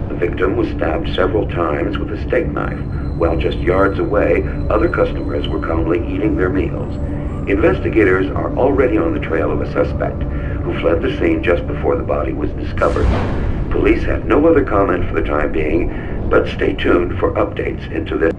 The victim was stabbed several times with a steak knife, while just yards away, other customers were calmly eating their meals. Investigators are already on the trail of a suspect who fled the scene just before the body was discovered. Police have no other comment for the time being, but stay tuned for updates into this.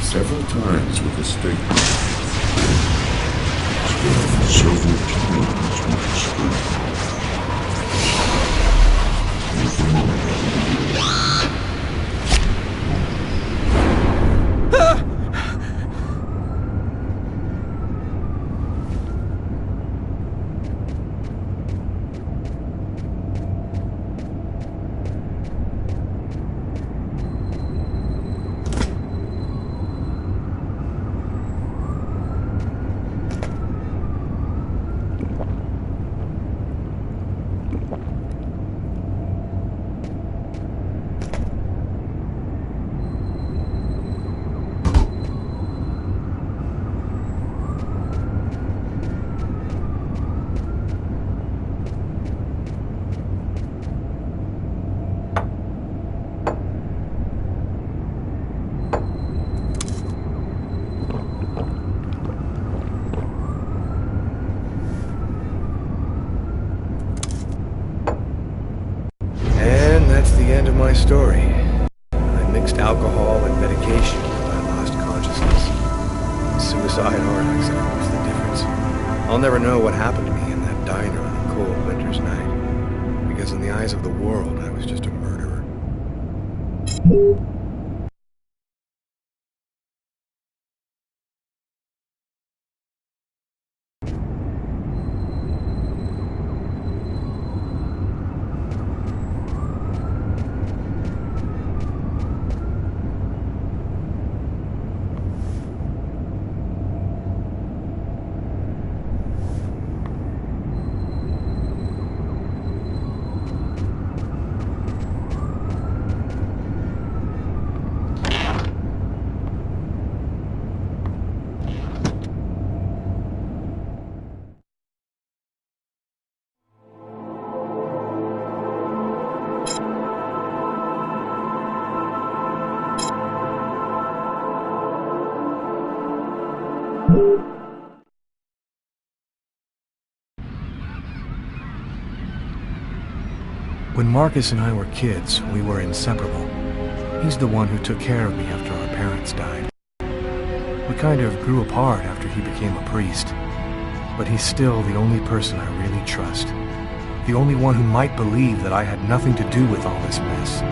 Several times with a stick. Stabbed several times with a stick. And that's the end of my story. I mixed alcohol and medication till I lost consciousness. Suicide or an accident was the difference. I'll never know what happened to me in that diner on a cold winter's night. Because in the eyes of the world, I was just a murderer. When Marcus and I were kids, we were inseparable. He's the one who took care of me after our parents died. We kind of grew apart after he became a priest. But he's still the only person I really trust. The only one who might believe that I had nothing to do with all this mess.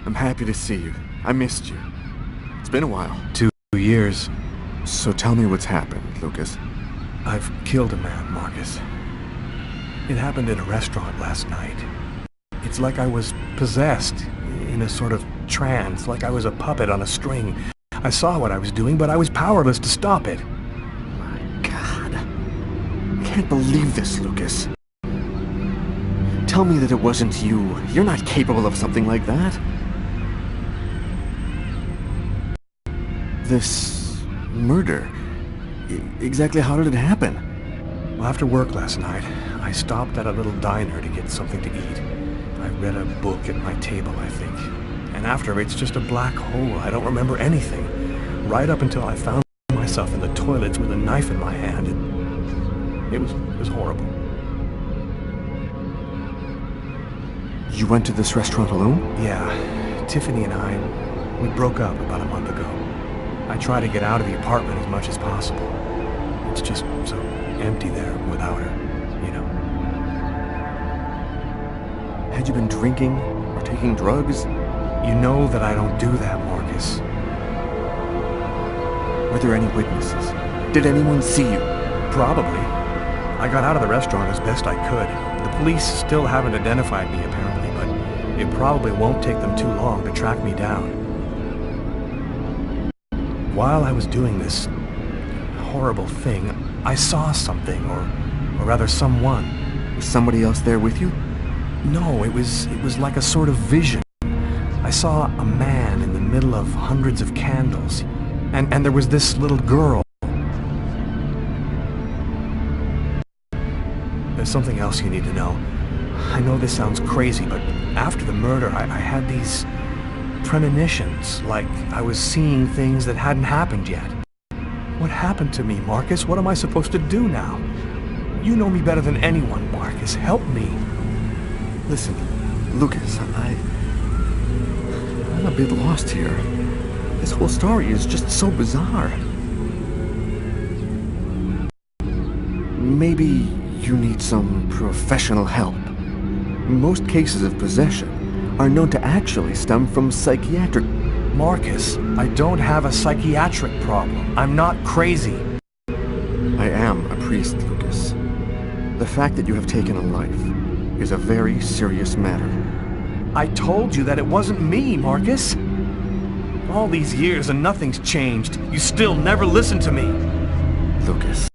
I'm happy to see you. I missed you. It's been a while. 2 years. So tell me what's happened, Lucas. I've killed a man, Marcus. It happened in a restaurant last night. It's like I was possessed, in a sort of trance, like I was a puppet on a string. I saw what I was doing, but I was powerless to stop it. My God. I can't believe this, Lucas. Tell me that it wasn't you. You're not capable of something like that. This murder, exactly how did it happen? Well, after work last night, I stopped at a little diner to get something to eat. I read a book at my table, I think. And after, it's just a black hole. I don't remember anything. Right up until I found myself in the toilets with a knife in my hand. It was horrible. You went to this restaurant alone? Yeah. Tiffany and I, we broke up about a month ago. I try to get out of the apartment as much as possible. It's just so empty there without her, you know. Had you been drinking or taking drugs? You know that I don't do that, Marcus. Were there any witnesses? Did anyone see you? Probably. I got out of the restaurant as best I could. The police still haven't identified me, apparently, but it probably won't take them too long to track me down. While I was doing this horrible thing, I saw something, or rather someone. Was somebody else there with you? No, it was like a sort of vision. I saw a man in the middle of hundreds of candles, and there was this little girl. There's something else you need to know. I know this sounds crazy, but after the murder, I had these premonitions, like I was seeing things that hadn't happened yet. What happened to me, Marcus? What am I supposed to do now? You know me better than anyone, Marcus. Help me. Listen, Lucas, I'm a bit lost here. This whole story is just so bizarre. Maybe you need some professional help. Most cases of possession are known to actually stem from psychiatric... Marcus, I don't have a psychiatric problem. I'm not crazy. I am a priest, Lucas. The fact that you have taken a life is a very serious matter. I told you that it wasn't me, Marcus. All these years and nothing's changed. You still never listen to me. Lucas,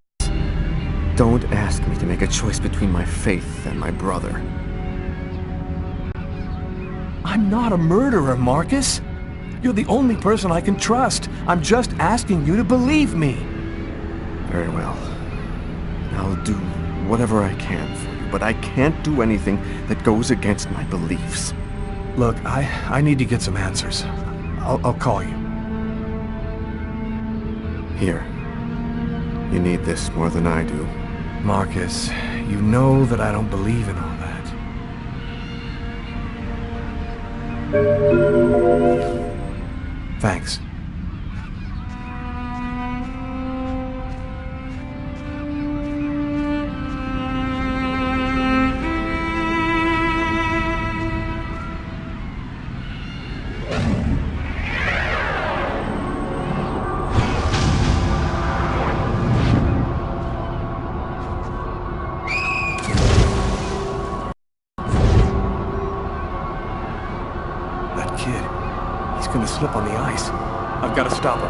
don't ask me to make a choice between my faith and my brother. I'm not a murderer, Marcus. You're the only person I can trust. I'm just asking you to believe me. Very well. I'll do whatever I can for you, but I can't do anything that goes against my beliefs. Look, I need to get some answers. I'll call you. Here. You need this more than I do. Marcus, you know that I don't believe in all that. Thanks. Gonna slip on the ice. I've got to stop him.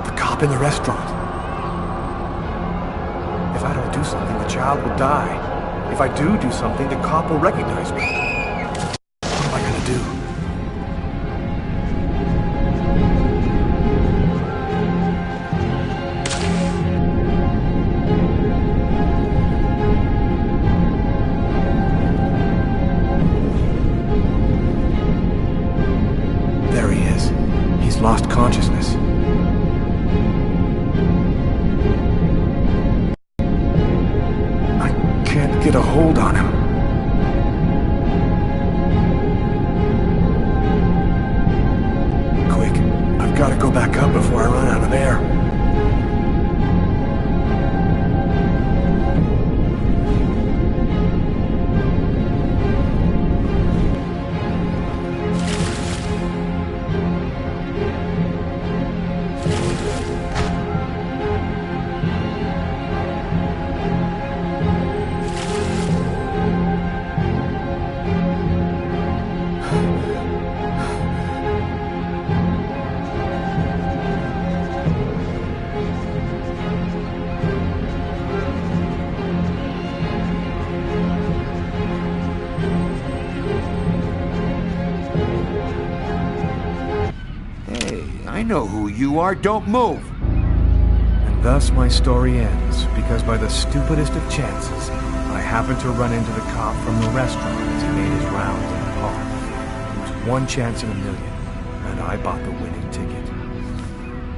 The cop in the restaurant. If I don't do something, the child will die. If I do something, the cop will recognize me. What am I gonna do? Lost consciousness. get a hold on him. Quick, I've got to go back up before I run out of air. I know who you are. Don't move. And thus my story ends, because by the stupidest of chances, I happened to run into the cop from the restaurant as he made his rounds in the park. It was one chance in a million, and I bought the winning ticket.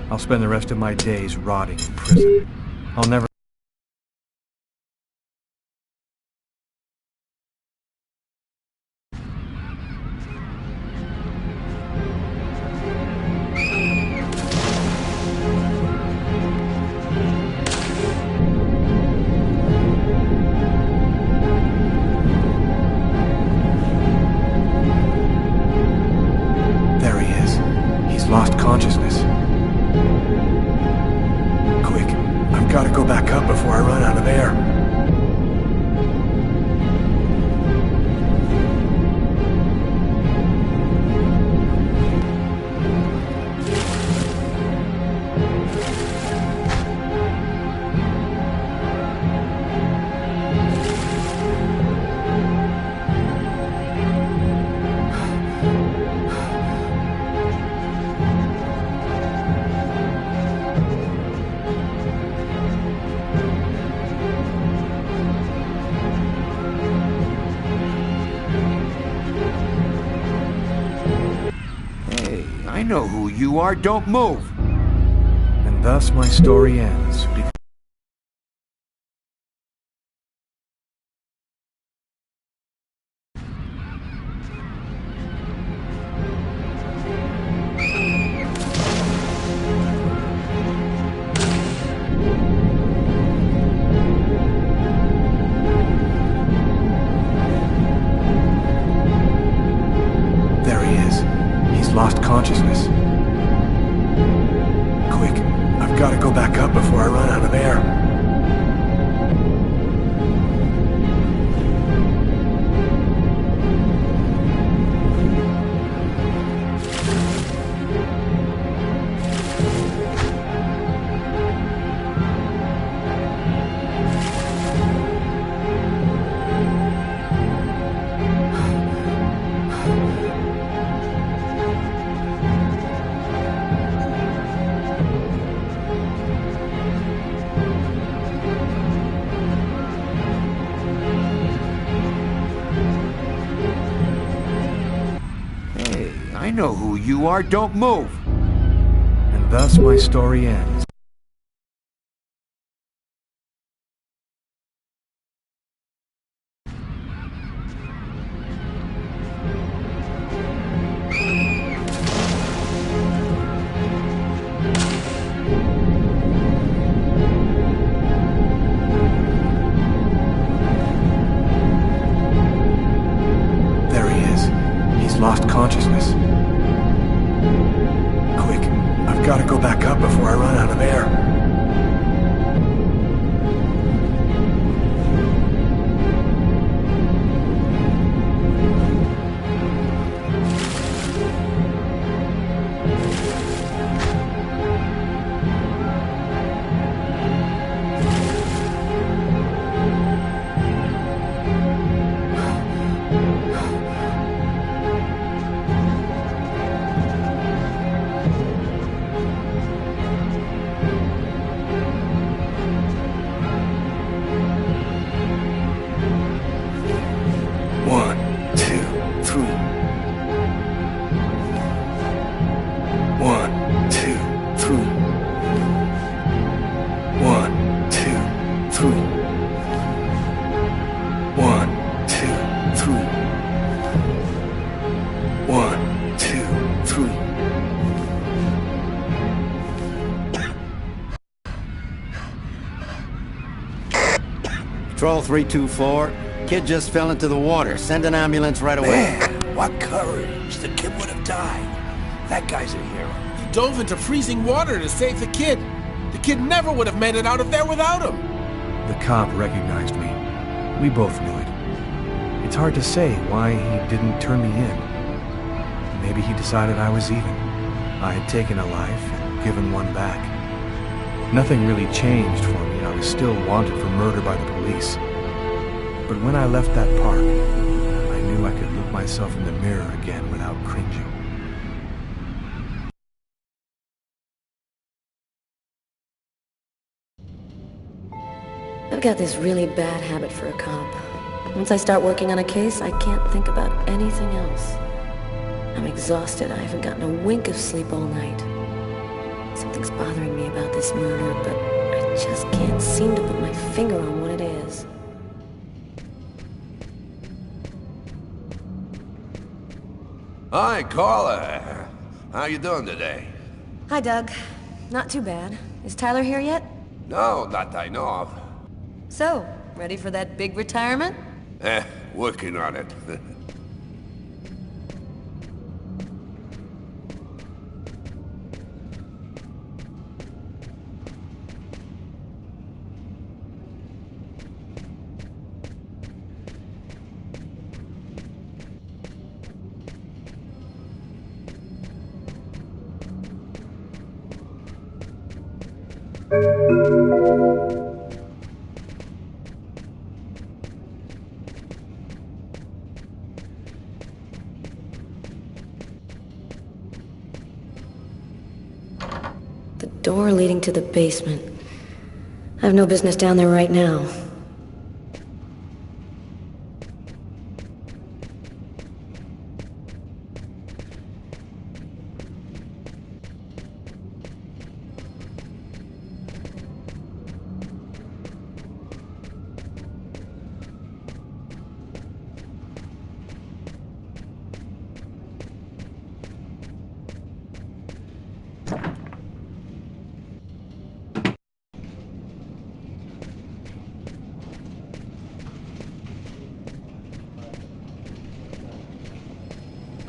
I'll spend the rest of my days rotting in prison. I'll never... lost consciousness. Quick, I've got to go back up before I run out of air. I know who you are. Don't move. And thus my story ends. There he is. He's lost consciousness. Quick, I've got to go back up before I run out of air. I know who you are. Don't move. And thus my story ends. There he is. He's lost consciousness. Quick, I've got to go back up before I run out of air. Patrol 324. Kid just fell into the water. Send an ambulance right away. Man, what courage. The kid would have died. That guy's a hero. He dove into freezing water to save the kid. The kid never would have made it out of there without him. The cop recognized me. We both knew it. It's hard to say why he didn't turn me in. Maybe he decided I was even. I had taken a life and given one back. Nothing really changed for me. I was still wanted for murder by the police. But when I left that park, I knew I could look myself in the mirror again without cringing. I've got this really bad habit for a cop. Once I start working on a case, I can't think about anything else. I'm exhausted. I haven't gotten a wink of sleep all night. Something's bothering me about this murder, but I just can't seem to put my finger on what it is. Hi, Carla. How you doing today? Hi, Doug. Not too bad. Is Tyler here yet? No, not that I know of. So, ready for that big retirement? Working on it. The door leading to the basement. I have no business down there right now.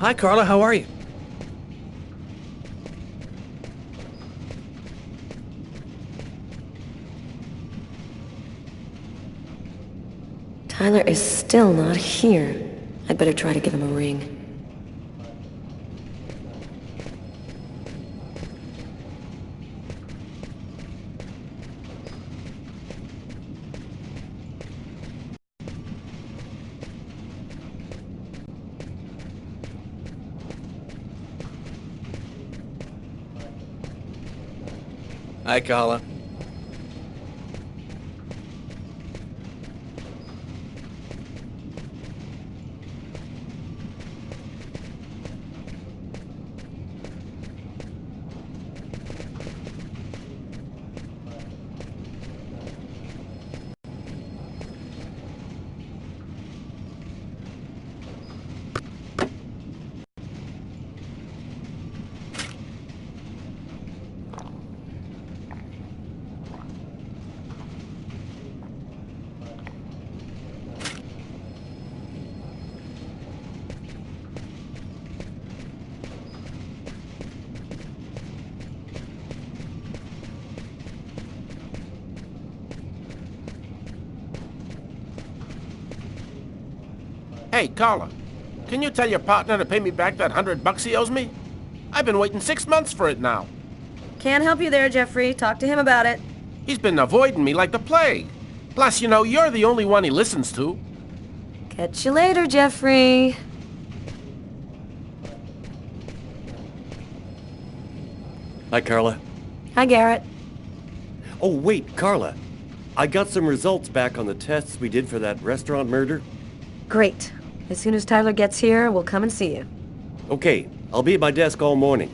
Hi, Carla. How are you? Tyler is still not here. I'd better try to give him a ring. Hi, Carla. Hey, Carla, can you tell your partner to pay me back that $100 he owes me? I've been waiting 6 months for it now. Can't help you there, Jeffrey. Talk to him about it. He's been avoiding me like the plague. Plus, you know, you're the only one he listens to. Catch you later, Jeffrey. Hi, Carla. Hi, Garrett. Oh, wait, Carla. I got some results back on the tests we did for that restaurant murder. Great. As soon as Tyler gets here, we'll come and see you. Okay, I'll be at my desk all morning.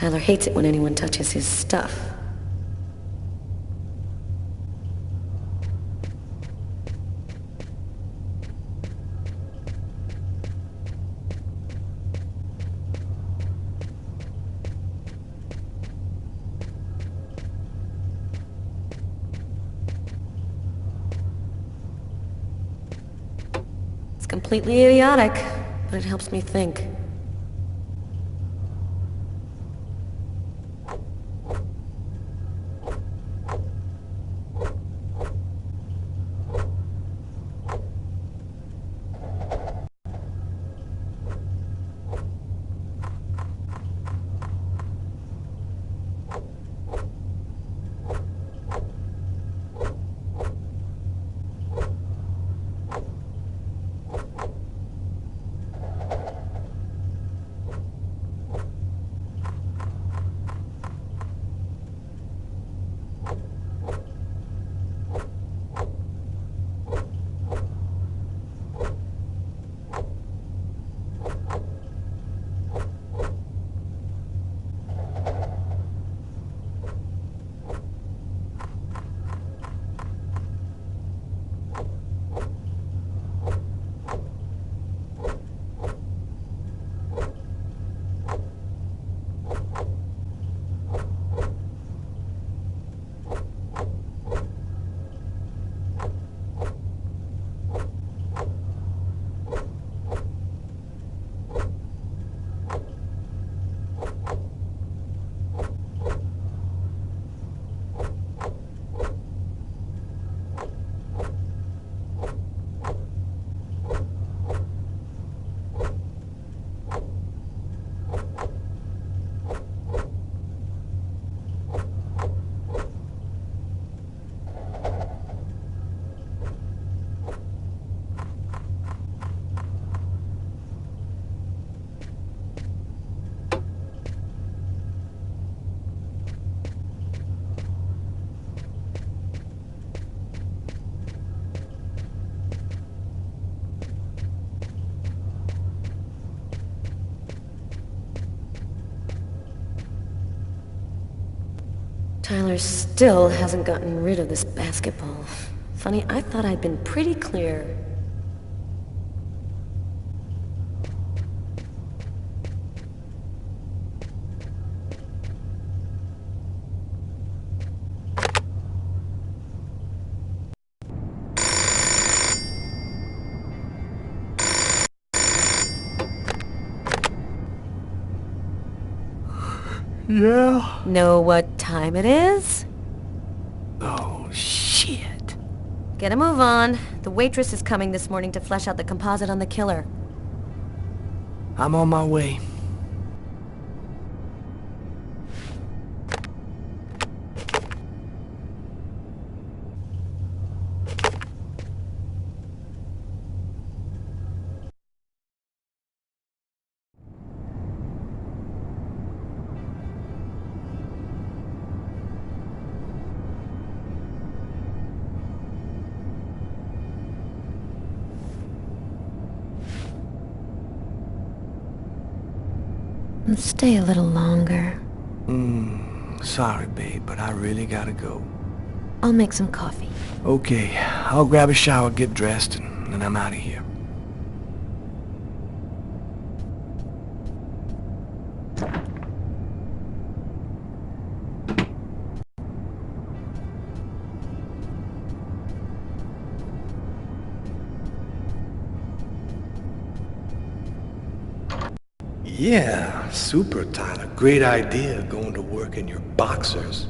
Tyler hates it when anyone touches his stuff. It's completely idiotic, but it helps me think. Tyler still hasn't gotten rid of this basketball. Funny, I thought I'd been pretty clear. Yeah? Know what time it is? Oh, shit. Get a move on. The waitress is coming this morning to flesh out the composite on the killer. I'm on my way. Stay a little longer. Sorry, babe, but I really gotta go. I'll make some coffee. Okay, I'll grab a shower, get dressed, and then I'm out of here. Yeah, super, Tyler. Great idea, going to work in your boxers.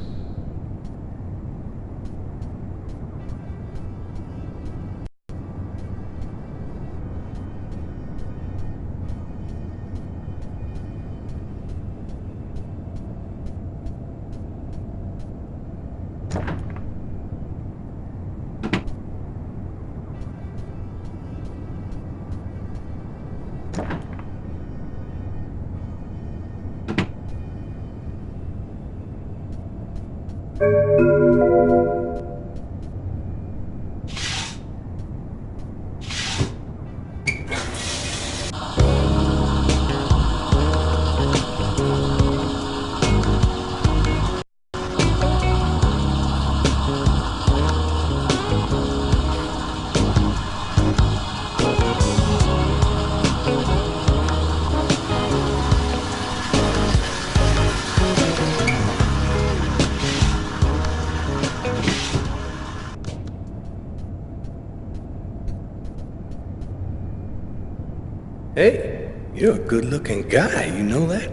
Hey, you're a good-looking guy, you know that?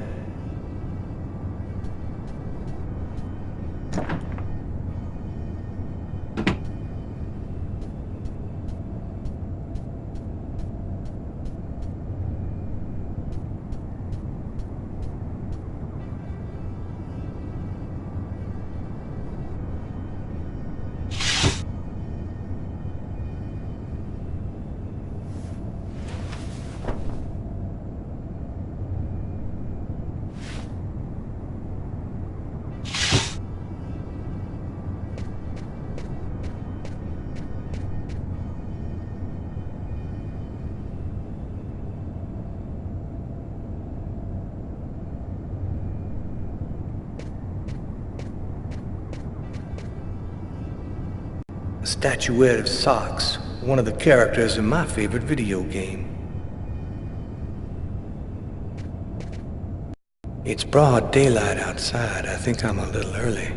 A statuette of Socks, one of the characters in my favorite video game. It's broad daylight outside. I think I'm a little early.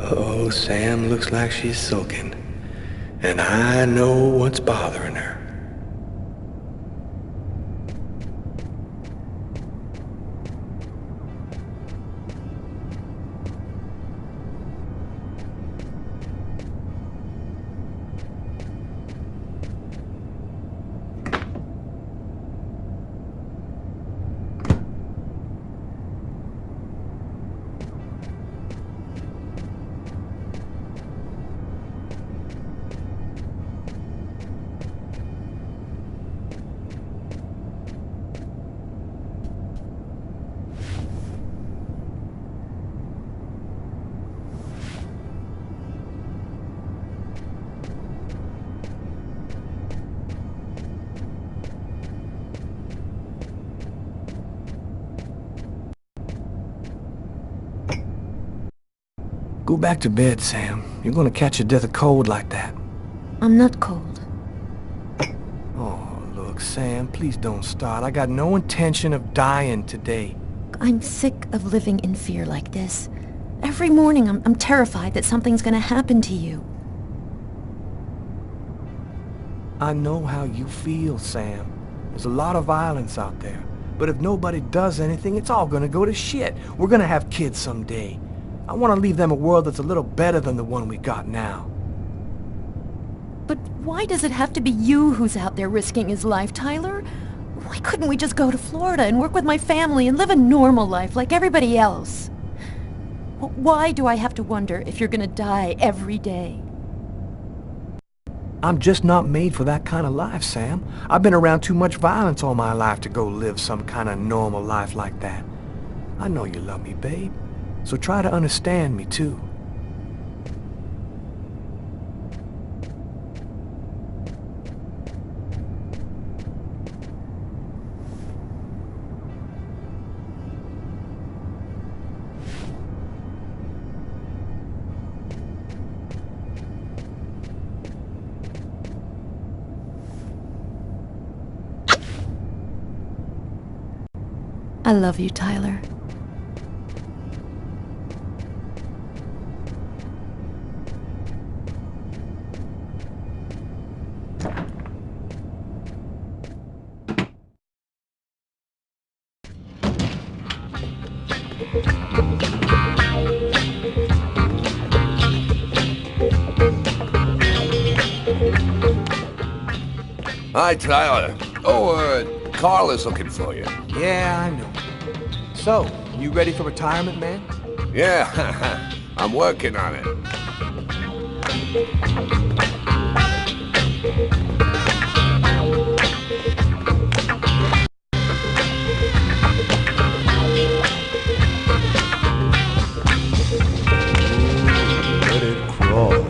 Uh-oh, Sam looks like she's sulking. And I know what's bothering her. Go back to bed, Sam. You're gonna catch your death of cold like that. I'm not cold. Oh, look, Sam, please don't start. I got no intention of dying today. I'm sick of living in fear like this. Every morning I'm terrified that something's gonna happen to you. I know how you feel, Sam. There's a lot of violence out there. But if nobody does anything, it's all gonna go to shit. We're gonna have kids someday. I want to leave them a world that's a little better than the one we got now. But why does it have to be you who's out there risking his life, Tyler? Why couldn't we just go to Florida and work with my family and live a normal life like everybody else? Why do I have to wonder if you're gonna die every day? I'm just not made for that kind of life, Sam. I've been around too much violence all my life to go live some kind of normal life like that. I know you love me, babe. So try to understand me, too. I love you, Tyler. Hi, Tyler. Oh, Carl is looking for you. Yeah, I know. So, you ready for retirement, man? Yeah, I'm working on it. Let it crawl.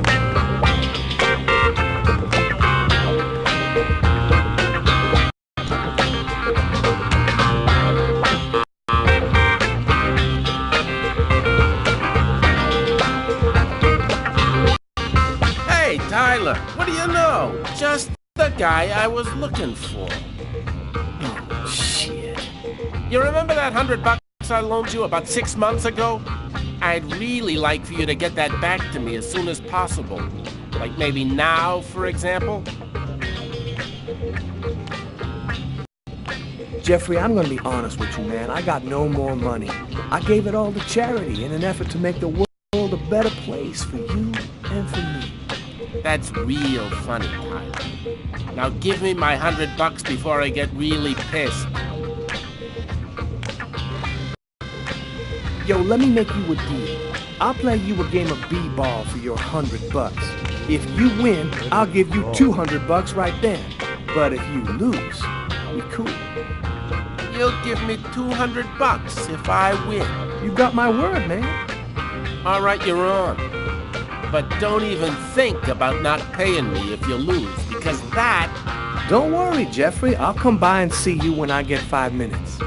guy I was looking for. Oh, shit. You remember that $100 I loaned you about 6 months ago? I'd really like for you to get that back to me as soon as possible. Like maybe now, for example? Jeffrey, I'm gonna be honest with you, man. I got no more money. I gave it all to charity in an effort to make the world a better place for you and for me. That's real funny, Tyler. Now give me my $100 before I get really pissed. Yo, let me make you a deal. I'll play you a game of b-ball for your $100. If you win, I'll give you $200 right then. But if you lose, we cool. You'll give me $200 if I win. You got my word, man. All right, you're on. But don't even think about not paying me if you lose, because that... Don't worry, Jeffrey. I'll come by and see you when I get 5 minutes.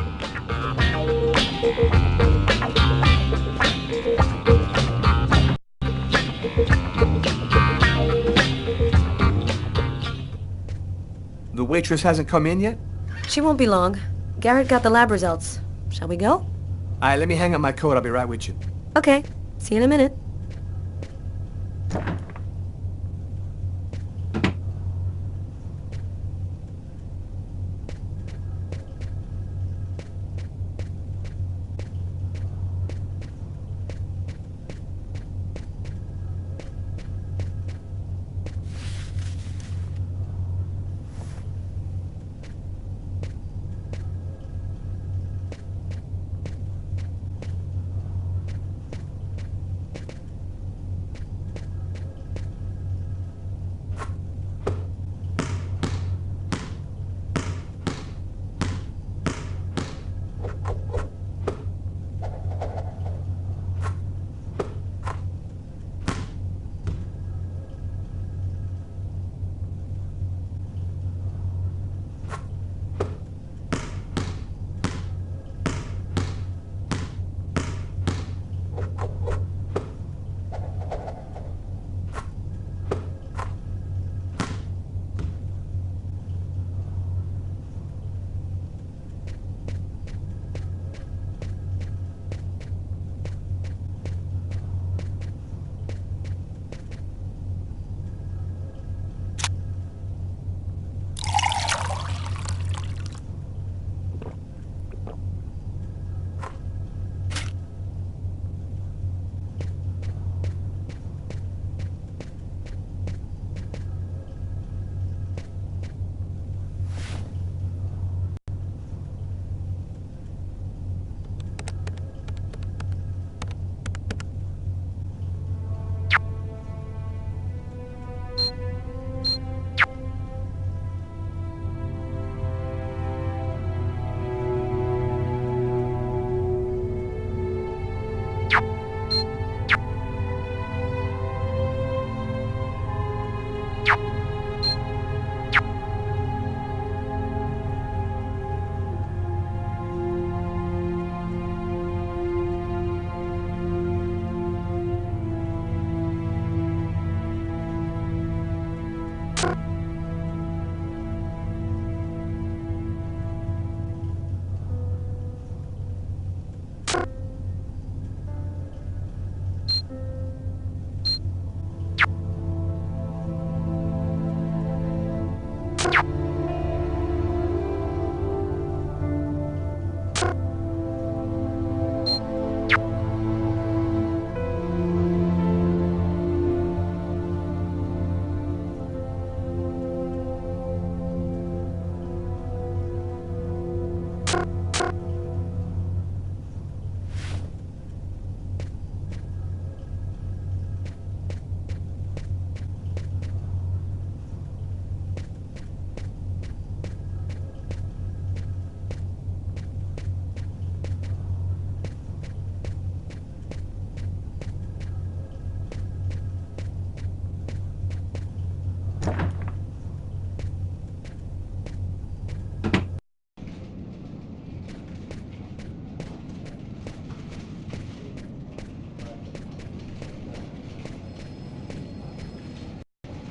The waitress hasn't come in yet? She won't be long. Garrett got the lab results. Shall we go? Alright, let me hang up my coat. I'll be right with you. Okay. See you in a minute.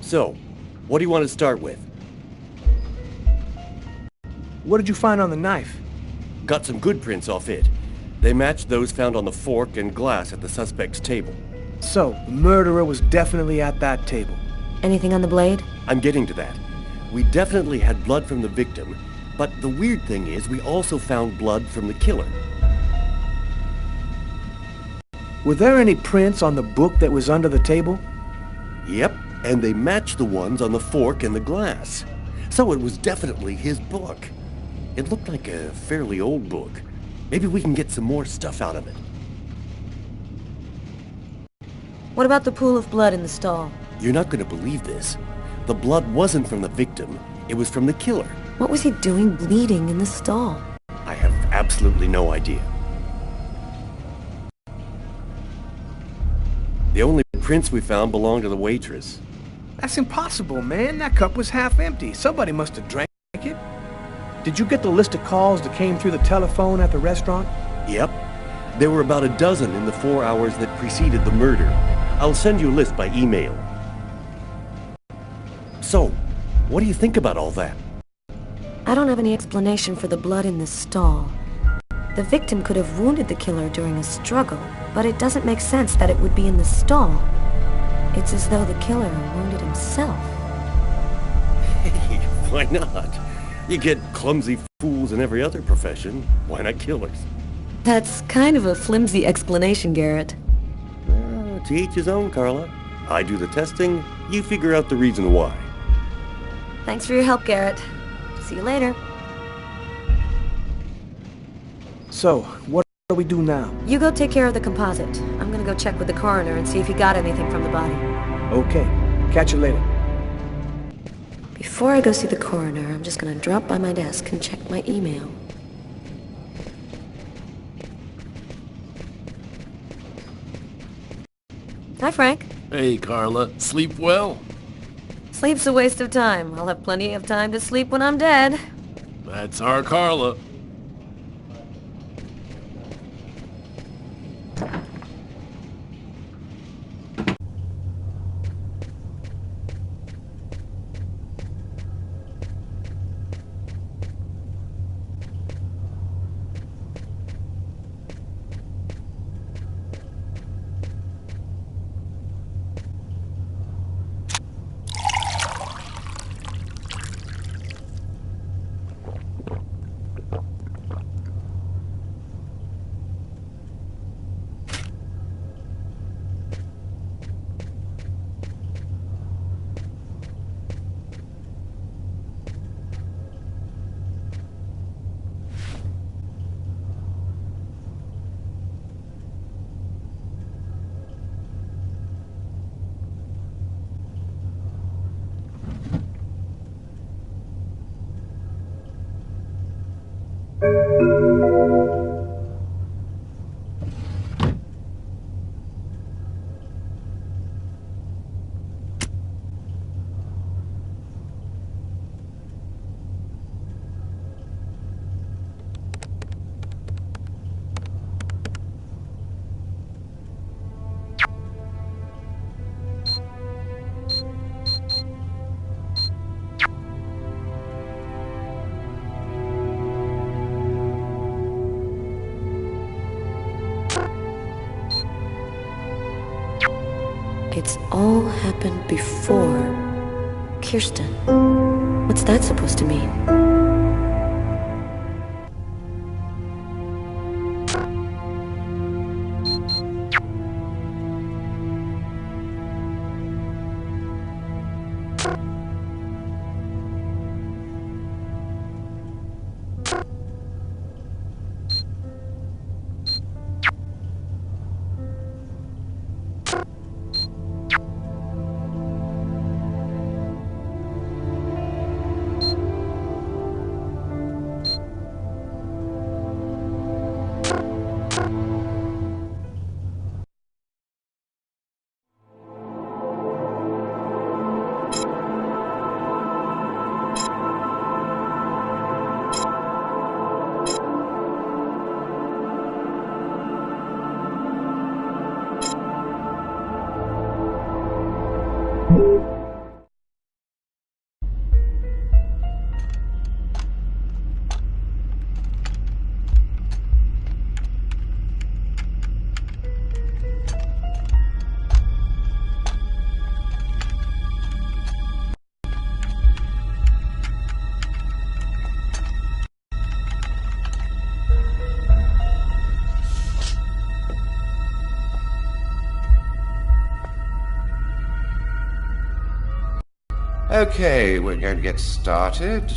So, what do you want to start with? What did you find on the knife? Got some good prints off it. They matched those found on the fork and glass at the suspect's table. So, the murderer was definitely at that table. Anything on the blade? I'm getting to that. We definitely had blood from the victim, but the weird thing is we also found blood from the killer. Were there any prints on the book that was under the table? Yep, and they matched the ones on the fork and the glass. So it was definitely his book. It looked like a fairly old book. Maybe we can get some more stuff out of it. What about the pool of blood in the stall? You're not going to believe this. The blood wasn't from the victim. It was from the killer. What was he doing bleeding in the stall? I have absolutely no idea. The only prints we found belonged to the waitress. That's impossible, man. That cup was half empty. Somebody must have drank it. Did you get the list of calls that came through the telephone at the restaurant? Yep. There were about a dozen in the 4 hours that preceded the murder. I'll send you a list by email. So, what do you think about all that? I don't have any explanation for the blood in the stall. The victim could have wounded the killer during a struggle, but it doesn't make sense that it would be in the stall. It's as though the killer wounded himself. Hey, why not? You get clumsy fools in every other profession. Why not killers? That's kind of a flimsy explanation, Garrett. To each his own, Carla. I do the testing, you figure out the reason why. Thanks for your help, Garrett. See you later. So, what do we do now? You go take care of the composite. I'm gonna go check with the coroner and see if he got anything from the body. Okay. Catch you later. Before I go see the coroner, I'm just gonna drop by my desk and check my email. Hi, Frank. Hey, Carla. Sleep well? Sleep's a waste of time. I'll have plenty of time to sleep when I'm dead. That's our Carla. It's all happened before Kirsten. What's that supposed to mean? Okay, we're going to get started.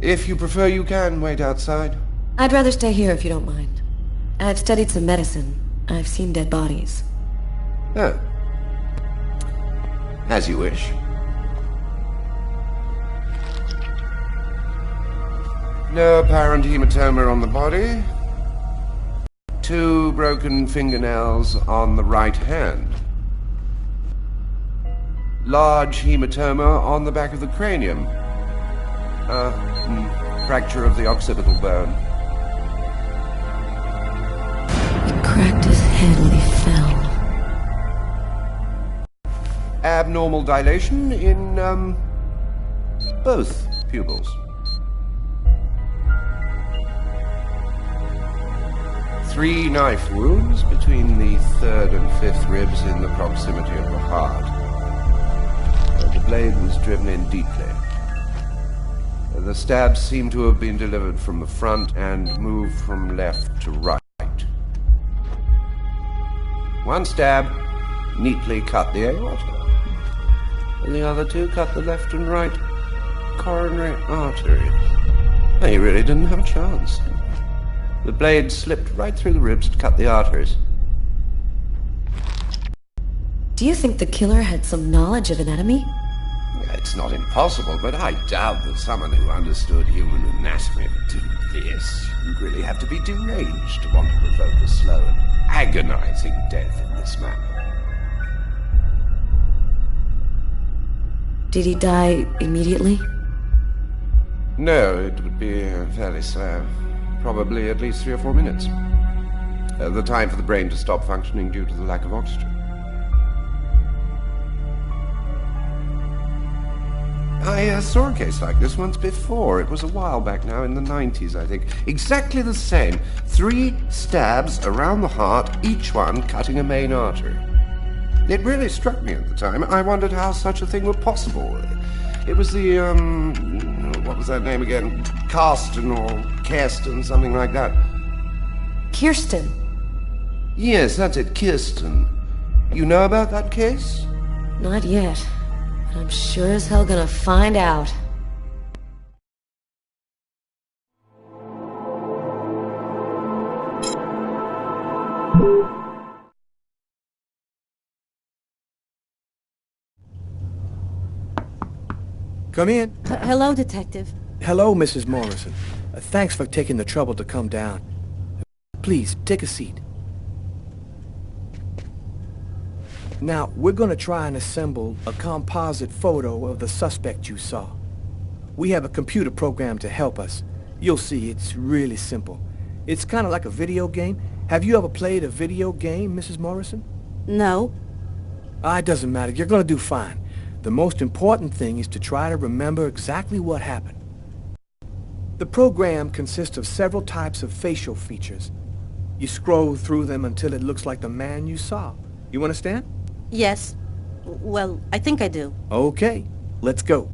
If you prefer, you can wait outside. I'd rather stay here if you don't mind. I've studied some medicine. I've seen dead bodies. Oh. As you wish. No apparent hematoma on the body. 2 broken fingernails on the right hand. Large hematoma on the back of the cranium. Fracture of the occipital bone. He cracked his head when he fell. Abnormal dilation in, both pupils. 3 knife wounds between the 3rd and 5th ribs in the proximity of the heart. The blade was driven in deeply. The stabs seem to have been delivered from the front and moved from left to right. 1 stab neatly cut the aorta, and the other 2 cut the left and right coronary arteries. He really didn't have a chance. The blade slipped right through the ribs to cut the arteries. Do you think the killer had some knowledge of anatomy? It's not impossible, but I doubt that someone who understood human anatomy would do this. You'd really have to be deranged to want to provoke a slow and agonizing death in this manner. Did he die immediately? No, it would be fairly slow. Probably at least 3 or 4 minutes. The time for the brain to stop functioning due to the lack of oxygen. I saw a case like this once before. It was a while back now, in the 90s, I think. Exactly the same. 3 stabs around the heart, each one cutting a main artery. It really struck me at the time. I wondered how such a thing were possible. It was the, what was that name again? Karsten or Kirsten, something like that. Kirsten? Yes, that's it, Kirsten. You know about that case? Not yet. But I'm sure as hell gonna find out. Come in. Hello, Detective. Hello, Mrs. Morrison. Thanks for taking the trouble to come down. Please, take a seat. Now, we're gonna try and assemble a composite photo of the suspect you saw. We have a computer program to help us. You'll see, it's really simple. It's kind of like a video game. Have you ever played a video game, Mrs. Morrison? No. It doesn't matter. You're gonna do fine. The most important thing is to try to remember exactly what happened. The program consists of several types of facial features. You scroll through them until it looks like the man you saw. You understand? Yes. Well, I think I do. Okay, let's go.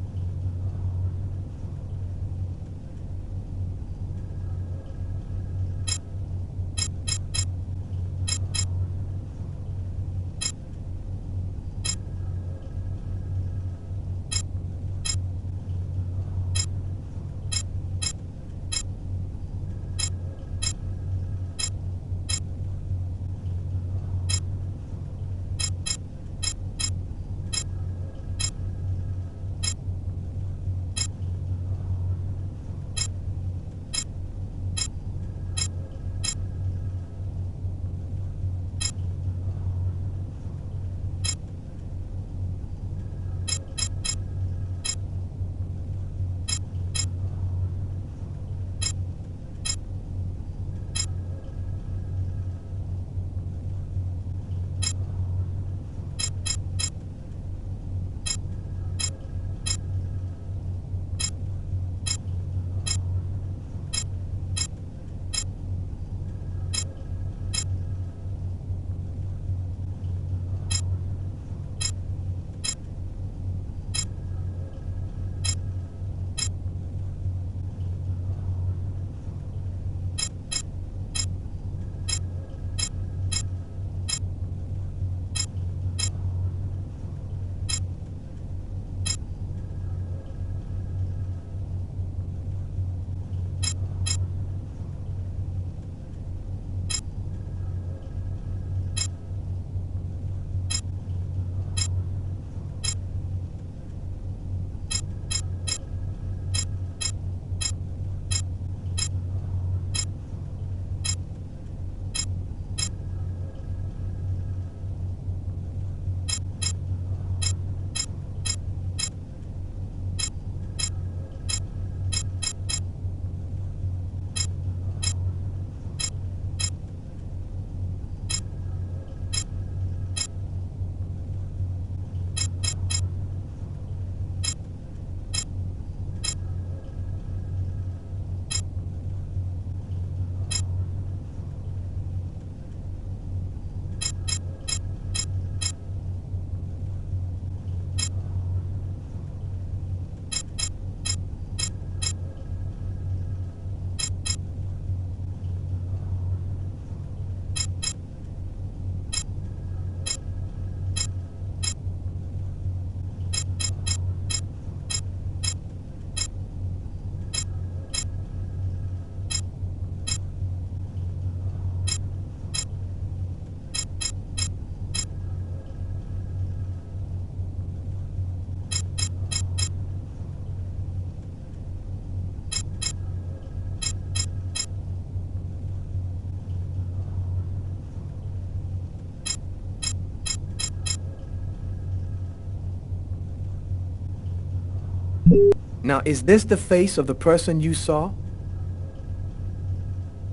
Now, is this the face of the person you saw?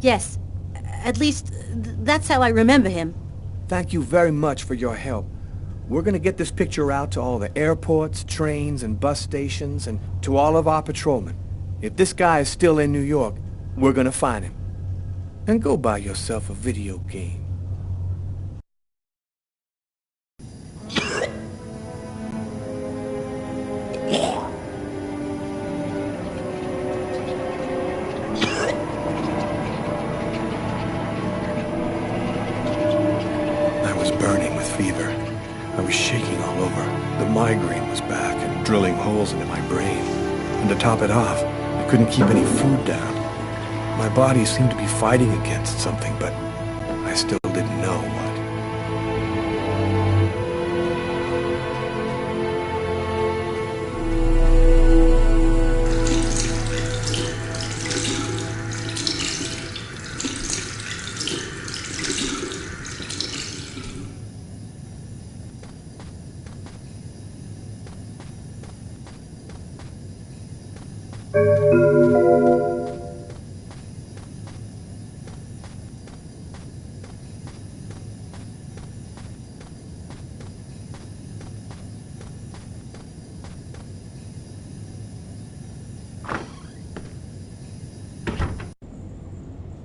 Yes. At least, that's how I remember him. Thank you very much for your help. We're gonna get this picture out to all the airports, trains, and bus stations, and to all of our patrolmen. If this guy is still in New York, we're gonna find him. And go buy yourself a video game. I was burning with fever. I was shaking all over. The migraine was back and drilling holes into my brain. And to top it off, I couldn't keep any food down. My body seemed to be fighting against something, but I still didn't know what.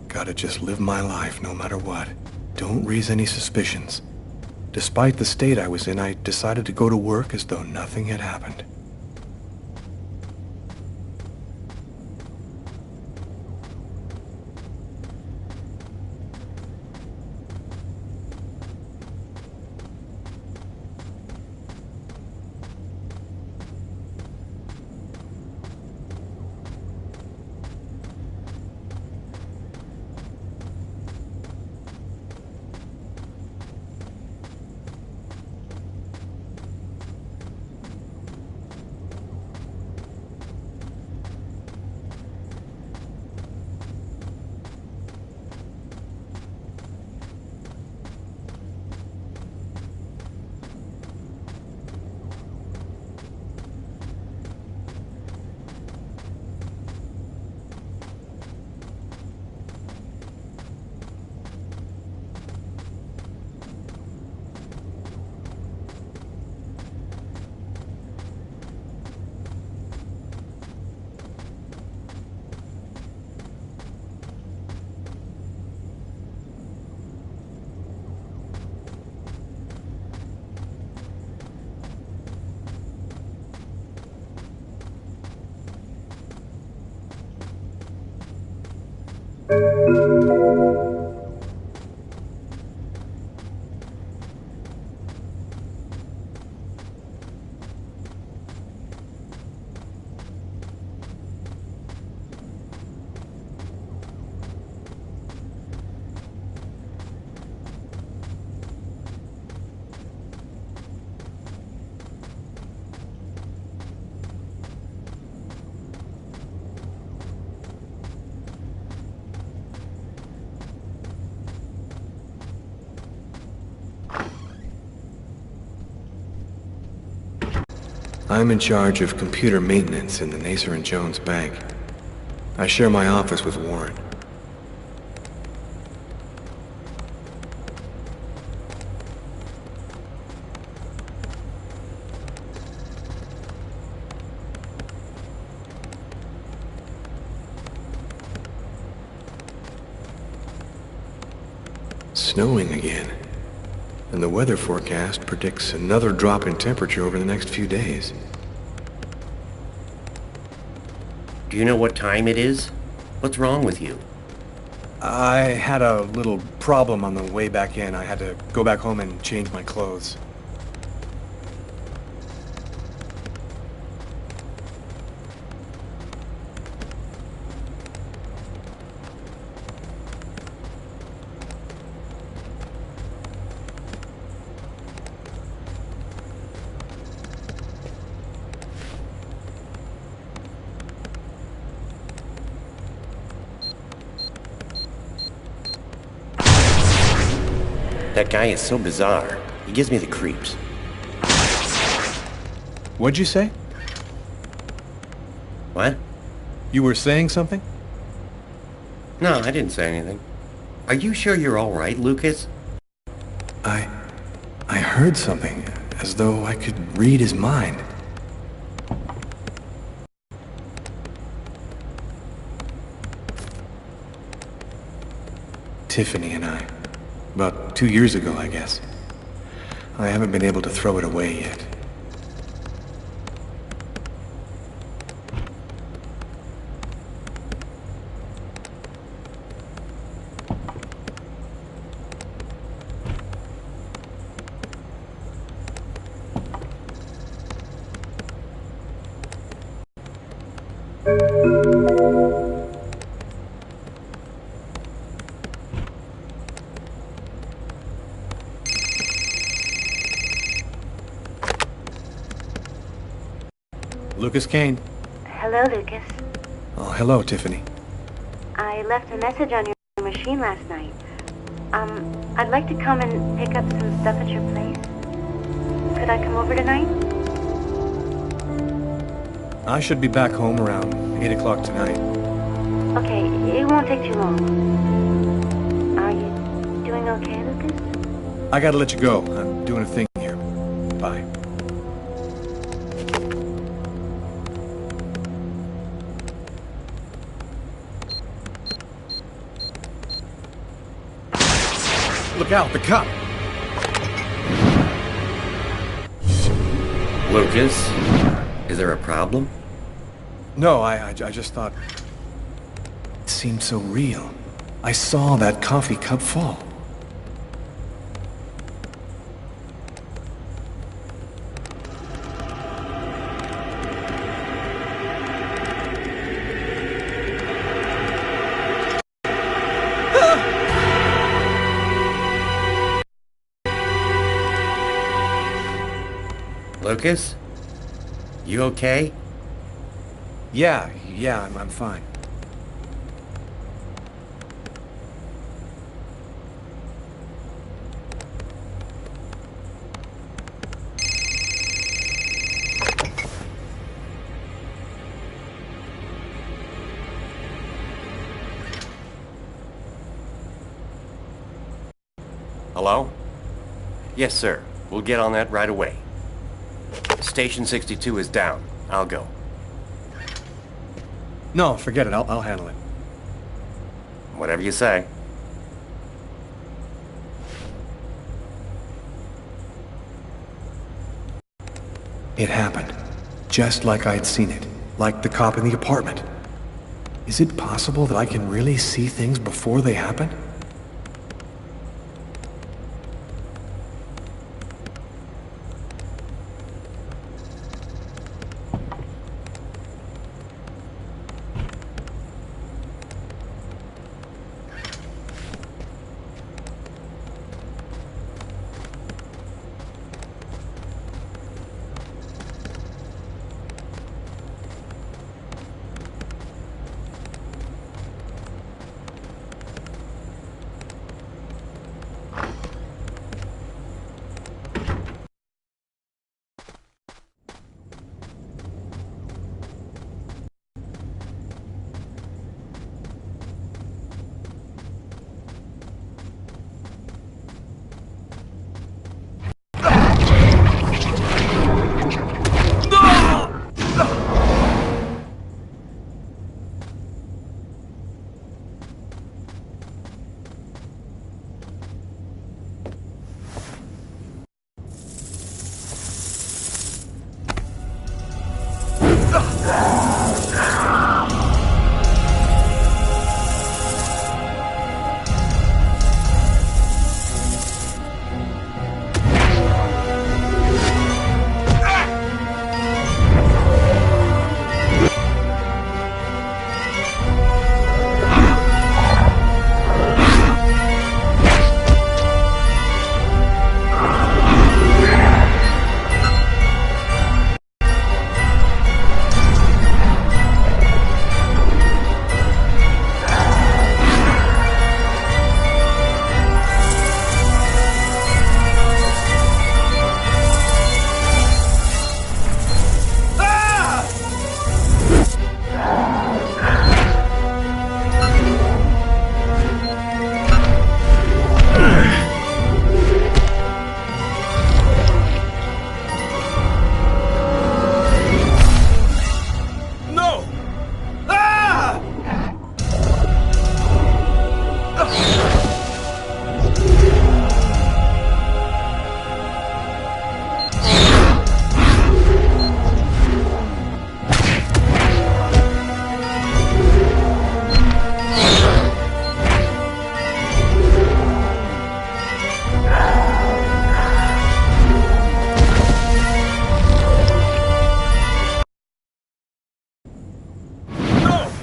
Gotta just live my life no matter what. Don't raise any suspicions. Despite the state I was in, I decided to go to work as though nothing had happened. I'm in charge of computer maintenance in the Nacer and Jones Bank. I share my office with Warren. Snowing again. And the weather forecast predicts another drop in temperature over the next few days. Do you know what time it is? What's wrong with you? I had a little problem on the way back in. I had to go back home and change my clothes. That guy is so bizarre. He gives me the creeps. What'd you say? What? You were saying something? No, I didn't say anything. Are you sure you're all right, Lucas? I heard something, as though I could read his mind. Tiffany and I. About 2 years ago, I guess. I haven't been able to throw it away yet. Lucas Kane. Hello, Lucas. Oh, hello, Tiffany. I left a message on your machine last night. I'd like to come and pick up some stuff at your place. Could I come over tonight? I should be back home around 8 o'clock tonight. Okay, it won't take too long. Are you doing okay, Lucas? I gotta let you go. I'm doing a thing here. Bye. Look out, the cop! Lucas, is there a problem? No, I just thought... It seemed so real. I saw that coffee cup fall. Lucas? You okay? Yeah, I'm fine. Hello? Yes, sir. We'll get on that right away. Station 62 is down. I'll go. No, forget it. I'll handle it. Whatever you say. It happened. Just like I'd seen it. Like the cop in the apartment. Is it possible that I can really see things before they happen?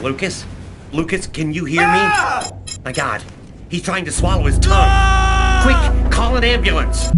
Lucas? Lucas, can you hear me? My God, he's trying to swallow his tongue. Quick, call an ambulance.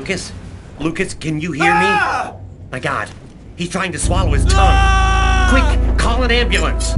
Lucas? Lucas, can you hear me? My God, he's trying to swallow his tongue. Quick, call an ambulance.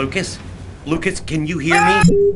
Lucas? Lucas, can you hear me?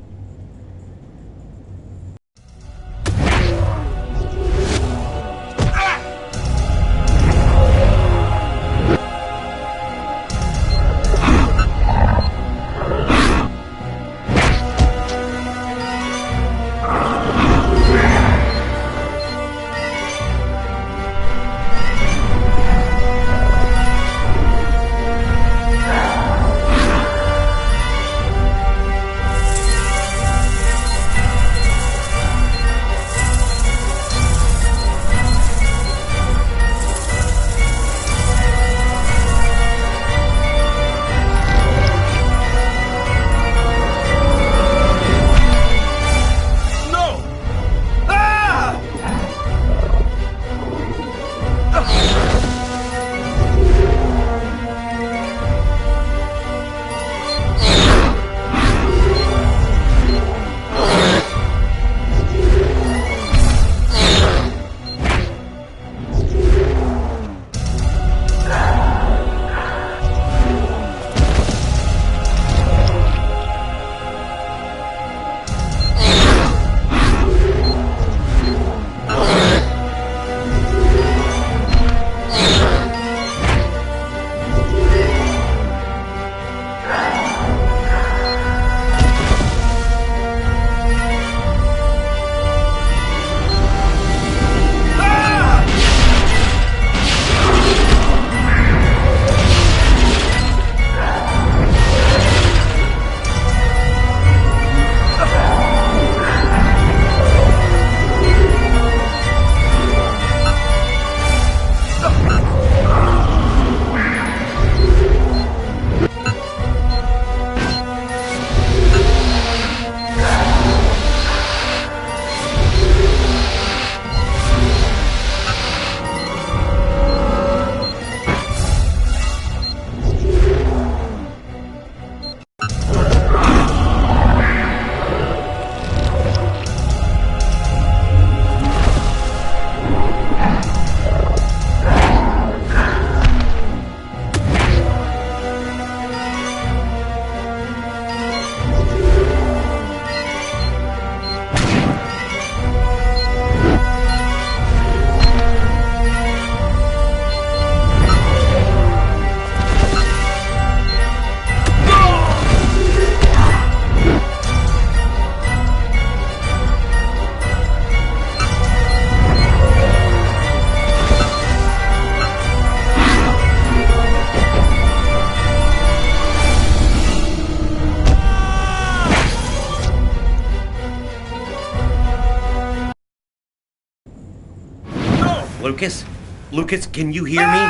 Lucas? Lucas, can you hear me?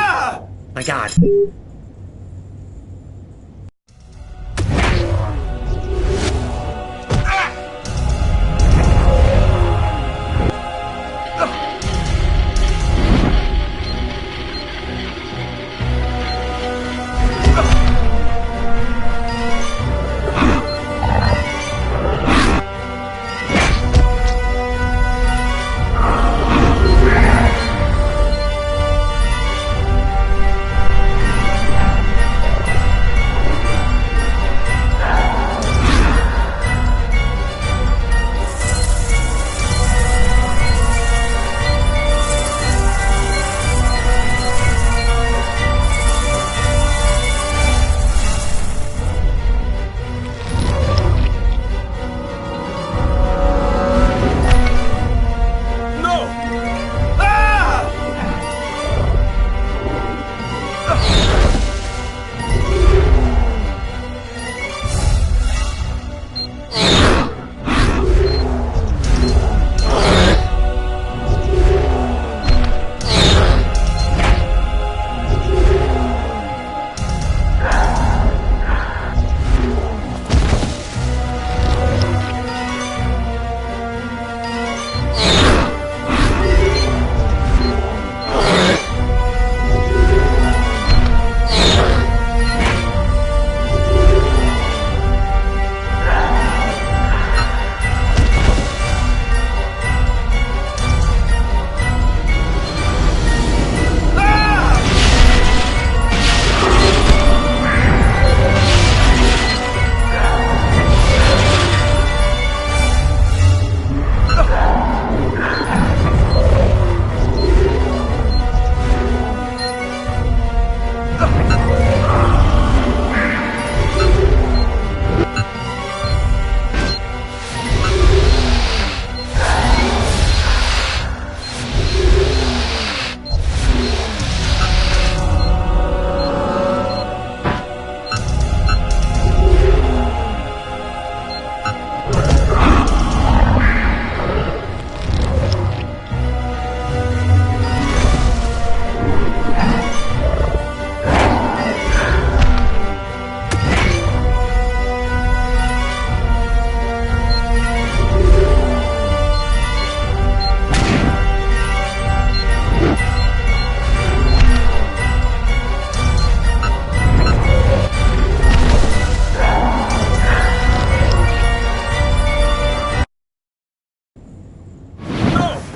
My God.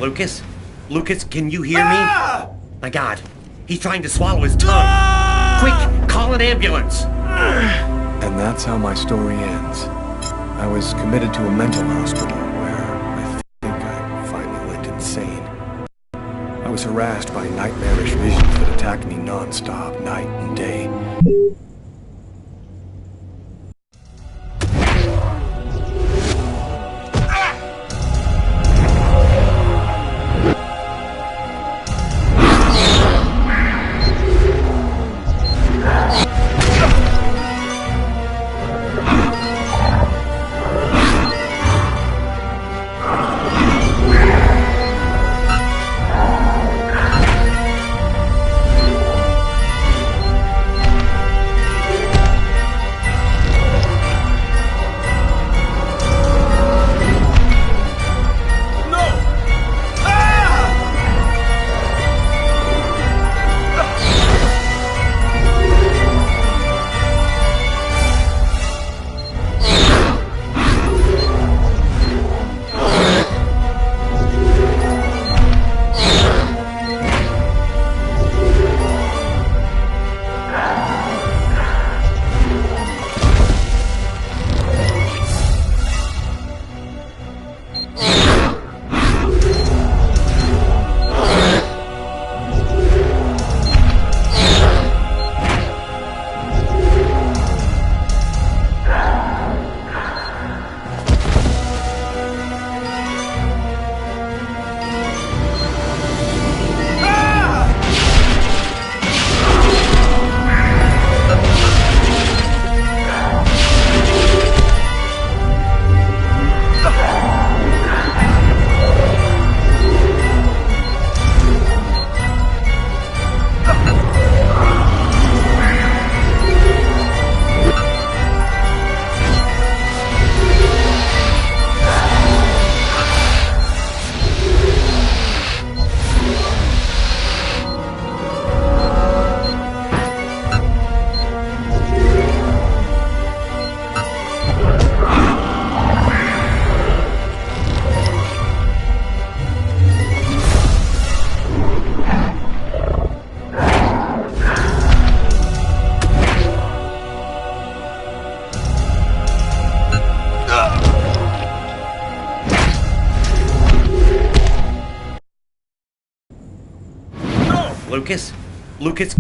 Lucas? Lucas, can you hear me? My God, he's trying to swallow his tongue. Quick, call an ambulance. And that's how my story ends. I was committed to a mental hospital where I think I finally went insane. I was harassed by nightmarish visions that attacked me non-stop, night and day. Lucas? Lucas?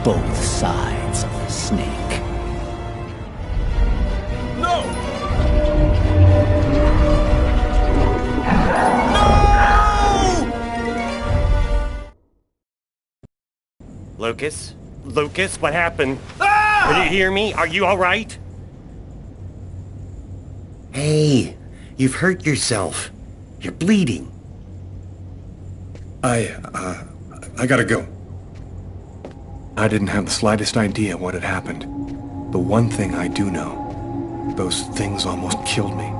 both sides of the snake. No! Lucas? Lucas, what happened? Ah! Did you hear me? Are you alright? Hey, you've hurt yourself. You're bleeding. I gotta go. I didn't have the slightest idea what had happened. The one thing I do know, those things almost killed me.